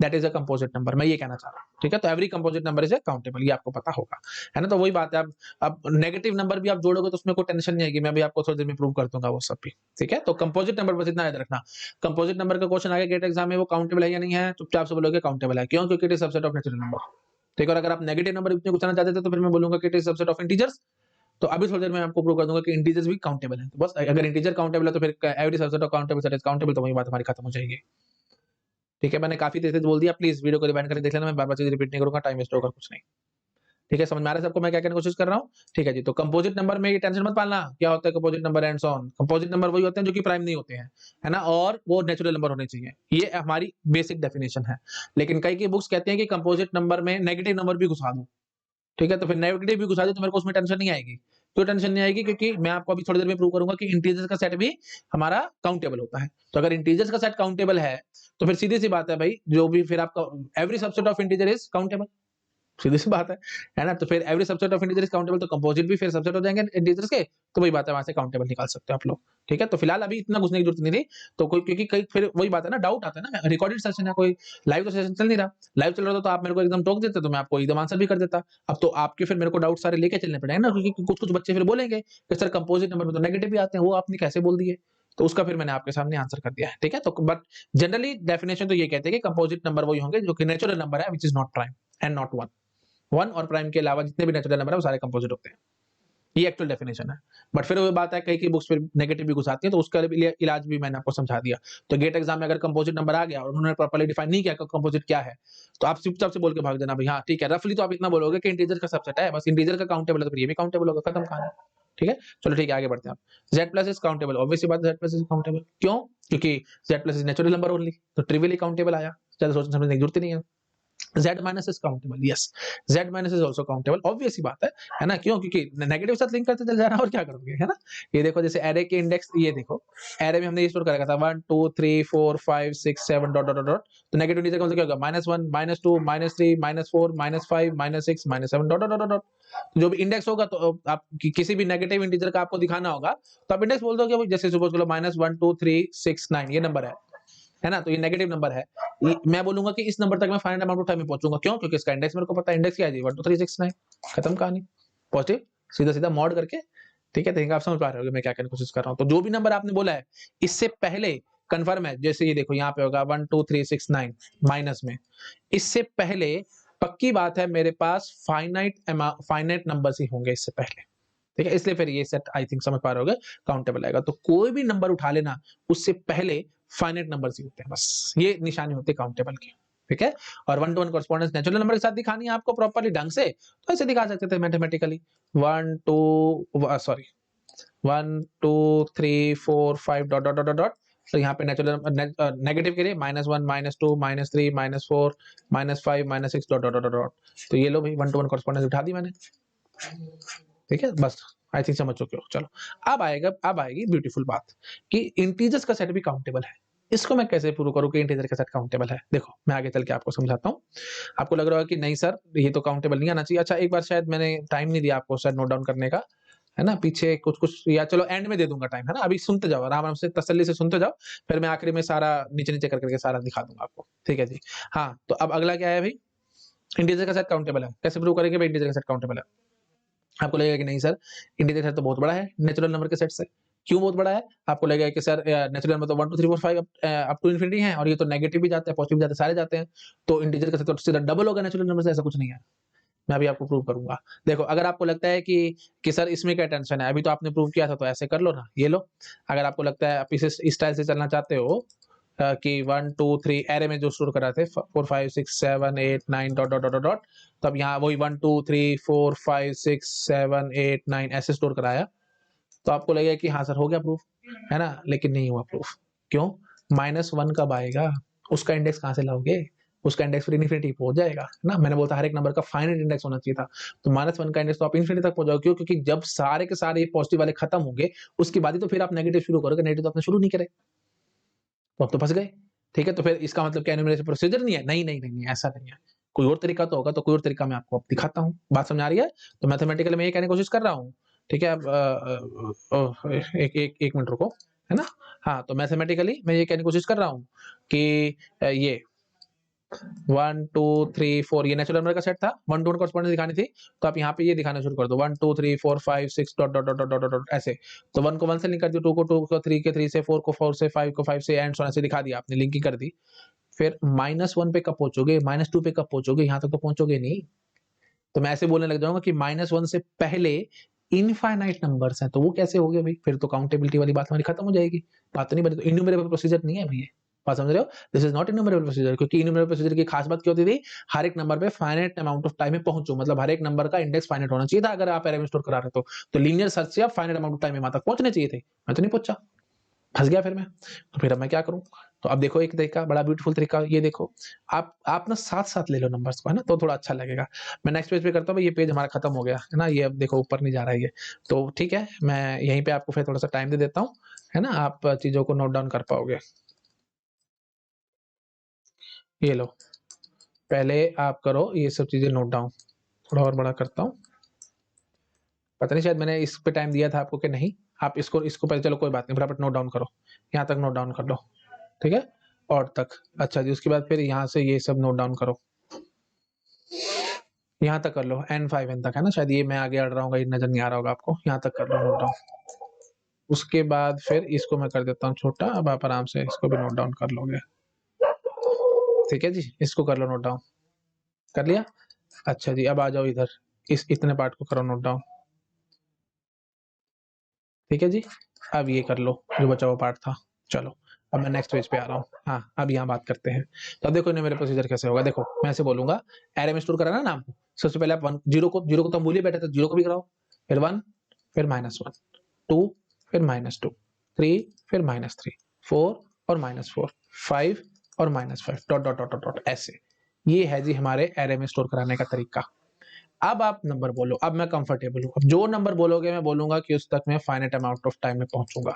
that is a composite number, मैं ये कहना चाह रहा हूँ। ठीक है, तो every composite number is a countable, ये आपको पता होगा, है ना। तो वही बात है, अब नेगेटिव नंबर भी आप जोड़ोगे तो उसमें कोई टेंशन नहीं आएगी, मैं भी आपको थोड़ी देर में प्रूव कर दूंगा वो सब भी। ठीक है, तो कंपोजिट नंबर बस इतना याद रखना, कंपोजिट नंबर का क्वेश्चन आगे गेट एग्जाम में, वो काउंटेबल है या नहीं है, चुपचाप से बोलोगे काउंटेबल है। क्यों? क्योंकि it is subset of natural number. ठीक है, और अगर आप नेगेटिव नंबर इतने पूछना चाहते थे तो फिर मैं बोलूंगा कि it is subset of integers. तो अभी थोड़ी देर में आपको प्रूव कर दूंगा कि इंटीजर्स भी काउंटेबल है। तो बस अगर इंटीजर काउंटेबल है तो फिर every subset of countable set is countable, तो वही बात हमारी खत्म हो जाएगी। ठीक है, मैंने काफी तेज बोल दिया, प्लीज वीडियो को रिवाइंड करके देख लेना, मैं बार बार चीज रिपीट नहीं करूंगा, टाइम वेस्ट होगा कुछ नहीं। ठीक है, समझ में आ रहा है सबको मैं क्या कहने की कोशिश कर रहा हूँ। ठीक है जी, तो कंपोजिट नंबर में ये टेंशन मत पालना, क्या होता है composite number and so on. Composite number वही होते हैं जो कि प्राइम नहीं होते हैं, है ना, और वो नेचुरल नंबर होने चाहिए, ये हमारी बेसिक डेफिनेशन है। लेकिन कई की बुक्स कहते हैं कि कंपोजिट नंबर में नेगेटिव नंबर भी घुसा दो। ठीक है, तो फिर नेगेटिव भी घुसा दे तो मेरे को उसमें टेंशन नहीं आएगी। क्यों टेंशन नहीं आएगी? क्योंकि मैं आपको अभी थोड़ी देर में प्रूव करूंगा कि इंटीजर्स का सेट भी हमारा काउंटेबल होता है। तो अगर इंटीजर्स का सेट काउंटेबल है तो फिर सीधी सी बात है भाई, जो भी फिर आपका every subset of integer is countable, सीधी सी बात है ना। तो फिर every subset of integer is countable, तो कंपोजिट भी फिर सबसेट हो जाएंगे इंटीजर्स के, तो वही बात है, वहां से काउंटेबल निकाल सकते हो आप लोग। ठीक है, तो फिलहाल अभी इतना घुसने की जरूरत नहीं थी। तो कोई, क्योंकि कई फिर वही बात है ना, डाउट आता है ना, रिकॉर्डेड सेशन है, कोई लाइव तो सेशन चल नहीं रहा। लाइव चल रहा था तो आप मेरे को एकदम टोक देते तो मैं आपको एकदम आंसर भी कर देता। अब तो आपके फिर मेरे को डाउट सारे लेके चलने पड़ेंगे ना, क्योंकि कुछ कुछ बच्चे फिर बोलेंगे कि सर कंपोजिट नंबर में तो नेगेटिव भी आते हैं, वो आपने कैसे बोल दिए। तो उसका फिर मैंने आपके सामने आंसर कर दिया है। ठीक है, तो बट जनरली डेफिनेशन तो ये कहते हैं कि कंपोजिट नंबर वही होंगे जो कि नेचुरल नंबर है, which is not prime and not one. One और प्राइम के अलावा जितने भी नेचुरल नंबर है वो सारे कंपोजिट होते हैं, ये एक्चुअल डेफिनेशन है। बट फिर वो बात है, कई की बुक्स फिर नेगेटिव भी घुसाती है, तो उसका इलाज भी मैंने आपको समझा दिया। तो गेट एग्जाम में अगर कंपोजिट नंबर आ गया और उन्होंने प्रॉपर्ली डिफाइन नहीं किया कंपोजिट क्या है, तो आप चुपचाप से बोल के भाग देना भाई हाँ ठीक है, रफली तो आप इतना बोलोगे कि इंटीजर का सबसेट है, बस इंटीजर का काउंटेबल है तो ये भी काउंटेबल होगा, खत्म कहानी। ठीक है, चलो ठीक है, आगे बढ़ते हैं। आप Z plus is countable, obviously बात, जेड प्लस इज काउंटेबल। क्यों? क्योंकि Z plus is natural number only, तो ट्रिवियली काउंटेबल आया, ज्यादा सोचने समझने की जरूरत ही नहीं है। Z minus is countable, yes, Z minus is also countable, obvious सी बात है ना। क्यों? क्योंकि नेगेटिव साथ लिंक करते चल जाना, और क्या करोगे, है ना। ये देखो, जैसे एरे के इंडेक्स, ये देखो एरे में हमने ये स्टोर कर रखा था 1 2 3 4 5 6 7 डॉट डॉट डॉट। तो नेगेटिव इंटीजर का मतलब क्या होगा, -1 -2 -3 -4 -5 -6 -7 डॉट डॉट डॉट। जो भी इंडेक्स होगा, तो आप किसी भी नेगेटिव इंटीजर का आपको दिखाना होगा तो आप इंडेक्स बोल दोगे, जैसे सपोज करो -1 2 3 6 9 ये नंबर है ना, तो ये नेगेटिव नंबर है। मैं बोलूंगा कि इस नंबर तक मैं फाइनाइट अमाउंट ऑफ टाइम में पहुंचूंगा। क्यों? क्योंकि इसका इंडेक्स मेरे को पता है, इंडेक्स क्या है जी 1 2 3 6 9, खत्म कहानी। पॉजिटिव सीधा सीधा मॉड करके। ठीक है, तो आप समझ पा रहे हो मैं क्या कहने की कोशिश कर रहा हूँ। तो जो भी नंबर आपने बोला है इससे पहले कंफर्म है, जैसे ये देखो यहाँ पे होगा 1 2 3 6 9 माइनस में, इससे पहले पक्की बात है मेरे पास फाइनाइट नंबर्स ही होंगे इससे पहले। ठीक है, इसलिए फिर ये सेट आई थिंक समझ पा रहे होगे काउंटेबल आएगा। तो कोई भी नंबर उठा लेना उससे पहले फाइनाइट नंबर्स ही होते हैं, बस ये निशानी होती है काउंटेबल की। ठीक है। और 1 to 1 कॉरेस्पॉन्डेंस नेचुरल नंबर के साथ दिखानी है आपको प्रॉपर्ली ढंग से, तो ऐसे दिखा सकते थे mathematically 1 2 sorry 1 2 3 4 5 dot dot dot dot. तो यहाँ पे नेचुरल नेगेटिव के लिए -1 -2 -3 -4 -5 -6 डॉट डॉट डॉट डॉट। तो ये लो भाई 1 to 1 कॉरेस्पॉन्डेंस उठा दी मैंने, ठीक है। बस आई थिंक समझ चुके हो। चलो अब आएगी ब्यूटीफुल बात कि इंटीजर्स का सेट भी काउंटेबल है। इसको मैं कैसे प्रूव करूं कि इंटीजर का सेट काउंटेबल है? देखो मैं आगे चल के आपको समझाता हूं। आपको लग रहा होगा कि नहीं सर ये तो काउंटेबल नहीं आना चाहिए। अच्छा एक बार शायद मैंने टाइम नहीं दिया आपको सर नोट डाउन करने का, है ना, पीछे कुछ या चलो एंड में दे दूंगा टाइम, है ना। अभी सुनते जाओ आराम से तसल्ली से सुनते जाओ, फिर मैं आखिरी में सारा नीचे नीचे करके सारा दिखा दूंगा आपको, ठीक है जी। हाँ तो अब अगला क्या है भाई, इंटीजर का सेट काउंटेबल है। कैसे प्रूव करेंगे भाई इंटीजर का सेट काउंटेबल है? आपको लगेगा कि नहीं सर इंटीजर सेट तो बहुत बड़ा है नेचुरल नंबर के सेट से। क्यों बहुत बड़ा है? आपको लगेगा कि सर नेचुरल नंबर तो 1 2 3 4 5 अप टू इंफिनिटी है, और ये तो नेगेटिव भी जाते हैं पॉजिटिव भी जाते हैं, सारे जाते हैं, तो इंटीजर का सेट तो सीधा डबल होगा नेचुरल नंबर से। ऐसा कुछ नहीं है, मैं अभी आपको प्रूव करूंगा। देखो अगर आपको लगता है कि सर इसमें क्या टेंशन है, अभी तो आपने प्रूव किया था, तो ऐसे कर लो ना, ये लो। अगर आपको लगता है आप इस स्टाइल से चलना चाहते हो कि 1 2 3 एरे में जो स्टोर करा थे 4 5 6 7 8 9 डॉट डॉट डॉट डॉट, तब यहाँ वही 1 2 3 4 5 6 7 8 9 ऐसे स्टोर कराया, तो आपको लगेगा कि हाँ सर हो गया प्रूफ, है ना। लेकिन नहीं हुआ प्रूफ। क्यों? -1 कब आएगा? उसका इंडेक्स कहाँ से लाओगे? उसका इंडेक्स फिर इन्फिनिटी पहुंच जाएगा, है ना। मैंने बोला था हर एक नंबर का फाइनाइट इंडेक्स होना चाहिए था, तो -1 का इंडेक्स तो आप इन्फिनिटी तक पहुंच जाओगे। क्यों? क्योंकि जब सारे के सारे पॉजिटिव वाले खत्म होंगे उसके बाद ही तो फिर आप नेगेटिव शुरू करोगे, नेगेटिव तो आपने शुरू नहीं करे, तो अब तो फंस गए। ठीक है, तो फिर इसका मतलब क्या एनुमरेशन प्रोसीजर नहीं है? नहीं नहीं नहीं, नहीं ऐसा नहीं है। कोई और तरीका तो होगा, तो कोई और तरीका मैं आपको अब दिखाता हूँ। बात समझ आ रही है? तो मैथमेटिकली मैं ये कहने की कोशिश कर रहा हूँ, ठीक है। अब एक मिनट रुको, है ना। हाँ तो मैथमेटिकली मैं ये कहने की कोशिश कर रहा हूँ कि ये 1 2 3 4 ये नेचुरल नंबर का सेट था, 1 2 कॉरेस्पॉन्डेंस दिखानी थी, तो आप यहाँ पे ये दिखाना शुरू कर दो 1 2 3 4 5 6 dot dot dot dot dot ऐसे। तो 1 को 1 से लिंक कर दिया, 2 को 2 को 3 के 3 से, 4 को 4 से, 5 को 5 से, एंड सो ऑन ऐसे दिखा दिया आपने, लिंकिंग कर दी। फिर -1 पे कब पहुंचोगे, -2 पे कब पहुंचोगे? यहाँ तक तो पहुंचोगे नहीं। तो मैं ऐसे बोलने लग जाऊंगा कि -1 से पहले इनफाइनाइट नंबर्स हैं, तो वो कैसे हो गए भाई? फिर तो काउंटेबिलिटी वाली बात हमारी खत्म हो जाएगी। बात तो नहीं बनी, तो इन्यूमरेबल प्रोसीजर नहीं है भाई ये। बात समझ रहे हो? This is not enumerable procedure, क्योंकि इन्यूमरेबल प्रोसीजर की खास बात क्या होती थी? हर एक नंबर पे फाइनाइट अमाउंट ऑफ टाइम में पहुंचो, मतलब हर एक नंबर का इंडेक्स फाइनाइट होना चाहिए था अगर आप एरे में स्टोर करा रहे तो लीनियर सर्च से आप फाइनाइट अमाउंट ऑफ टाइम में वहां तक पहुंचने चाहिए थे। मैं तो नहीं पहुंचा, फंस गया फिर मैं। तो फिर अब मैं क्या करूं? तो अब देखो एक तरीका, बड़ा ब्यूटीफुल तरीका, ये देखो। आप ना साथ-साथ ले लो नंबर्स को, है ना, तो थोड़ा अच्छा लगेगा। मैं नेक्स्ट पेज पे करता हूँ, ये पेज हमारा खत्म हो गया, है ना, ये अब देखो ऊपर नहीं जा रहा है ये। तो ठीक है, मैं यहीं पे आपको फिर थोड़ा-सा टाइम दे देता हूँ, है ना, आप चीज़ों को नोट डाउन कर पाओगे। ये लो, पहले आप करो ये सब चीज़ें नोट डाउन। थोड़ा और बड़ा करता हूँ। पता नहीं शायद मैंने इस पे टाइम दिया था आपको कि नहीं। आप इसको पहले, चलो कोई बात नहीं, फटाफट नोट डाउन करो। यहाँ तक नोट डाउन कर लो, ठीक है? और तक। अच्छा जी, उसके बाद फिर यहाँ से ये सब नोट डाउन करो। यहाँ तक कर लो, N5 N तक, है ना। शायद ये मैं आगे अड़ रहा हूँ, ये नजर नहीं आ रहा होगा आपको। यहाँ तक कर लो नोट डाउन। उसके बाद फिर इसको मैं कर देता हूँ छोटा। अब आप आराम से इसको भी नोट डाउन कर लोगे, ठीक है जी। इसको कर लो नोट डाउन। कर लिया? अच्छा जी, अब आ जाओ इधर, इस इतने पार्ट को करो नोट डाउन, ठीक है जी। अब ये कर लो जो बचा हुआ पार्ट था। चलो अब मैं नेक्स्ट पेज पे आ रहा हूँ। हाँ अब यहाँ बात करते हैं। तो अब देखो इन्हें मेरे प्रोसीजर कैसे होगा। देखो मैं ऐसे बोलूंगा, एरे में स्टोर कराना है नाम को। सबसे पहले आप 1 0 को तो हम भूल ही बैठे थे, 0 को भी कराओ, फिर 1, फिर -1, 2, फिर -2, 3, फिर -3, 4 और -4, 5 और -5 डॉट डॉट डॉट डॉट ऐसे। ये है जी हमारे एरे में स्टोर कराने का तरीका। अब आप नंबर बोलो, अब मैं कंफर्टेबल हूँ। अब जो नंबर बोलोगे मैं बोलूंगा कि उस तक मैं फाइनाइट अमाउंट ऑफ टाइम में पहुंचूंगा,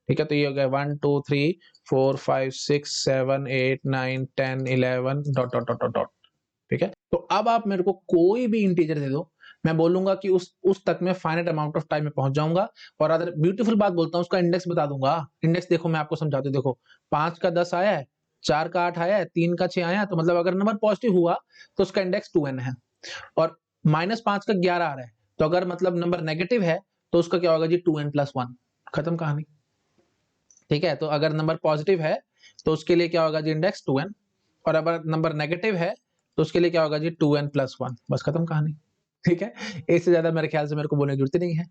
ठीक है। तो ये हो गया 1 2 3 4 5 6 7 8 9 10 11 डॉट डॉट डॉट डॉट, ठीक है। तो अब आप मेरे को कोई भी इंटीजर दे दो, मैं बोलूंगा कि उस तक मैं फाइनाइट अमाउंट ऑफ टाइम में पहुंच जाऊंगा। और अगर ब्यूटीफुल बात बोलता हूँ, उसका इंडेक्स बता दूंगा। इंडेक्स देखो मैं आपको समझाता हूँ। देखो 5 का 10 आया है, 4 का 8 आया है, 3 का 6 आया है, तो मतलब अगर नंबर पॉजिटिव हुआ तो उसका इंडेक्स 2n है। और -5 का 11 आ रहा है, तो अगर मतलब नंबर नेगेटिव है तो उसका क्या होगा जी 2n+1, खत्म कहानी, ठीक है। तो अगर नंबर पॉजिटिव है तो उसके लिए क्या होगा जी इंडेक्स 2n, और अगर नंबर नेगेटिव है तो उसके लिए क्या होगा जी 2n+1, बस खत्म कहानी, ठीक है। इससे ज्यादा मेरे ख्याल से मेरे को बोलने की जरूरत नहीं है,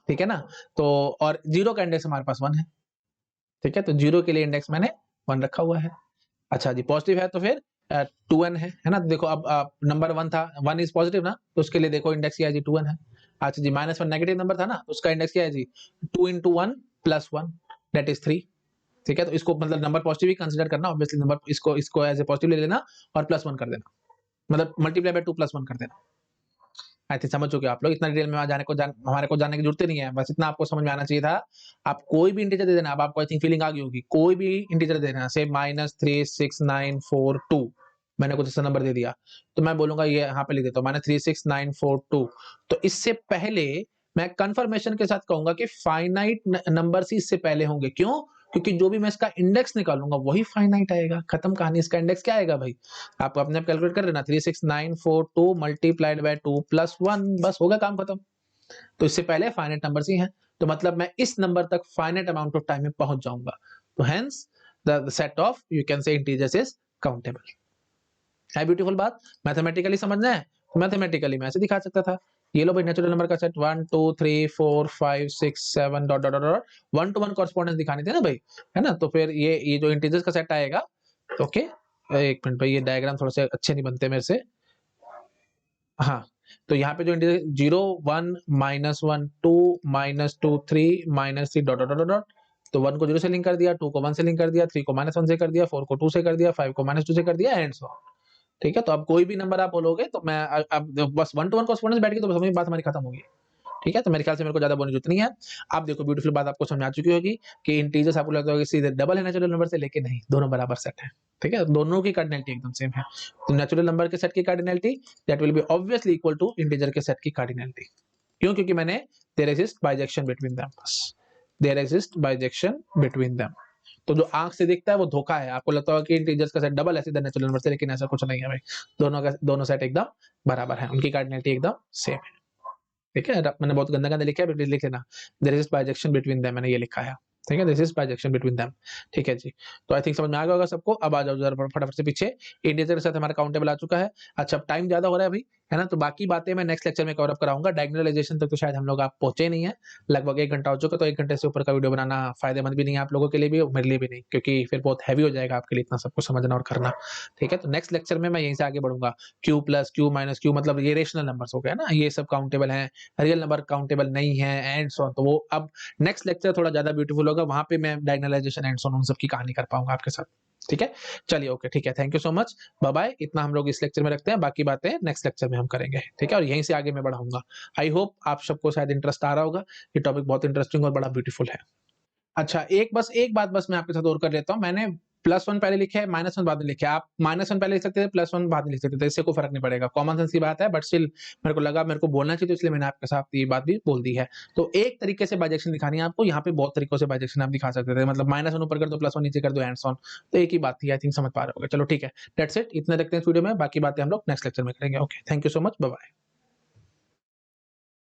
ठीक है ना। तो और 0 का इंडेक्स हमारे पास 1 है, ठीक है। तो 0 के लिए इंडेक्स मैंने 1 रखा हुआ है। अच्छा जी, पॉजिटिव है तो फिर 2n है ना। देखो अब नंबर 1 था, 1 इज पॉजिटिव ना, तो उसके लिए देखो इंडेक्स क्या है जी, 2n है। अच्छा जी, -1 नेगेटिव नंबर था ना, तो उसका इंडेक्स क्या है जी, 2 × 1 + 1 दैट इज 3। ठीक है, तो इसको मतलब नंबर पॉजिटिव ही कंसीडर करना, ऑब्वियसली नंबर इसको एज ए पॉजिटिव ले लेना और +1 कर देना, मतलब मल्टीप्लाई बाय 2 + 1 कर देना। आई थिंक समझ चुके आप लोग, इतना डिटेल में हमारे को जानने की जरूरत ही नहीं है, बस इतना आपको समझ में आना चाहिए था। आप कोई भी इंटीजर दे देना, अब आपको आई थिंक फीलिंग आ गई होगी, कोई भी इंटीजर दे देना, से -36942 मैंने कुछ ऐसा नंबर दे दिया, तो मैं बोलूंगा ये यहाँ पे लिख देता हूँ -36942। तो इससे पहले मैं कंफर्मेशन के साथ कहूंगा कि फाइनाइट नंबर ही इससे पहले होंगे। क्यों? क्योंकि जो भी मैं इसका इंडेक्स निकालूंगा वही फाइनाइट आएगा, खत्म कहानी। इसका इंडेक्स क्या आएगा भाई, आप अपने आप कैलकुलेट कर लेना, 36942 मल्टीप्लाइड बाय 2 + 1, बस होगा काम खत्म। तो इससे पहले फाइनाइट नंबर्स ही हैं, तो मतलब मैं इस नंबर तक फाइनाइट अमाउंट ऑफ टाइम में पहुंच जाऊंगा। तो hence the set of you can से इंटीजर्स इज काउंटेबल। है ब्यूटीफुल बात। मैथमेटिकली समझना है, मैथमेटिकली मैं ऐसे दिखा सकता था, ये लो भाई नेचुरल नंबर का set 1 2 3 4 5 6 7 dot dot dot, 1 to 1 correspondence दिखानी थी ना भाई, है ना। तो फिर ये जो इंटीजर्स का सेट आएगा, ओके एक मिनट भाई, ये डायग्राम थोड़े से अच्छे नहीं बनते मेरे से। हाँ, तो यहाँ पे जो integer 0 1 -1 2 -2 3 -3 dot dot dot dot, तो 1 को 0 से लिंक कर दिया, 2 को 1 से लिंक कर दिया, 3 को -1 से कर दिया, 4 को 2 से कर दिया, 5 को -2 से कर दिया, एंड सो। ठीक है, तो अब कोई भी नंबर आप बोलोगे तो मैं अब बस 1 to 1 कॉरेस्पॉन्डेंस बैठ गई तो समझ बात हमारी खत्म होगी। ठीक है, तो मेरे ख्याल से मेरे को ज्यादा बोलने की जरूरत नहीं है। अब देखो ब्यूटीफुल बात आपको समझ आ चुकी होगी कि इंटीजर्स आपको लगता होगा कि सीधे डबल है नेचुरल नंबर से, लेके नहीं, दोनों बराबर सेट है। ठीक है, दोनों की कार्डिनैलिटी एकदम सेम है। तो नेचुरल नंबर के सेट की cardinality that will be obviously equal to integer के सेट की कार्डिनैलिटी। क्यों? क्योंकि मैंने there exist bijection between them, बस there exist bijection between them. तो जो आंख से दिखता है वो धोखा है, आपको लगता होगा कि इंटीजर्स का सेट डबल है सीधा नेचुरल नंबर से, लेकिन ऐसा कुछ नहीं है भाई, दोनों सेट एकदम बराबर है, उनकी कार्डिनैलिटी एकदम सेम है। ठीक है, मैंने बहुत गंदा गंदा लिखा है, प्लीज लिख लेना, there is bijection between them, मैंने ये लिखा है। ठीक है, this is bijection between them. ठीक है जी, तो आई थिंक समझ में आ गया होगा सबको। अब आ जाओ जरा फटाफट से पीछे, इंटीजर के साथ हमारा काउंटेबल आ चुका है। अच्छा, अब टाइम ज्यादा हो रहा है भाई, है ना, तो बाकी बातें मैं नेक्स्ट लेक्चर में कवर अप कराऊंगा। डायगोनलाइजेशन तक तो शायद हम लोग आप पहुंचे नहीं है, लगभग 1 घंटा हो चुका, तो 1 घंटे से ऊपर का वीडियो बनाना फायदेमंद भी नहीं है आप लोगों के लिए भी, मेरे लिए भी नहीं, क्योंकि फिर बहुत हैवी हो जाएगा आपके लिए इतना सब कुछ समझना और करना। ठीक है, तो नेक्स्ट लेक्चर में मैं यहीं से आगे बढ़ूंगा। q + q - q मतलब ये रेशनल नंबर्स हो गया ना, ये सब काउंटेबल है, रियल नंबर काउंटेबल नहीं है, एंड सो ऑन। तो वो अब नेक्स्ट लेक्चर थोड़ा ज्यादा ब्यूटीफुल होगा, वहां पे मैं डायगोनलाइजेशन एंड सो ऑन उन सब की कहानी कर पाऊंगा आपके साथ। ठीक है, चलिए ओके, ठीक है, thank you so much, bye bye. इतना हम लोग इस लेक्चर में रखते हैं, बाकी बातें नेक्स्ट लेक्चर में हम करेंगे। ठीक है, और यहीं से आगे मैं बढ़ाऊंगा। आई होप आप सबको शायद इंटरेस्ट आ रहा होगा, ये टॉपिक बहुत इंटरेस्टिंग और बड़ा ब्यूटीफुल है। अच्छा, एक बात बस मैं आपके साथ और कर लेता हूँ। मैंने +1 पहले लिखा है, -1 बाद में लिखा है। आप -1 पहले लिख सकते थे, +1 बाद में लिख सकते थे, इससे कोई फर्क नहीं पड़ेगा, कॉमन सेंस की बात है, बट स्टिल मेरे को लगा मेरे को बोलना चाहिए, तो इसलिए मैंने आपके साथ ये बात भी बोल दी है। तो एक तरीके से बाइजेक्शन दिखानी है आपको, यहाँ पे बहुत तरीकों से बाइजेक्शन आप दिखा सकते थे, मतलब -1 ऊपर कर दो, +1 नीचे कर दो, एंड सो ऑन। तो एक ही बात थी, आई थिंक समझ पा रहे होगे। चलो ठीक है, दैट्स इट, इतना रखते हैं वीडियो में, बाकी बातें हम लोग नेक्स्ट लेक्चर में करेंगे। Okay, thank you so much, bye bye.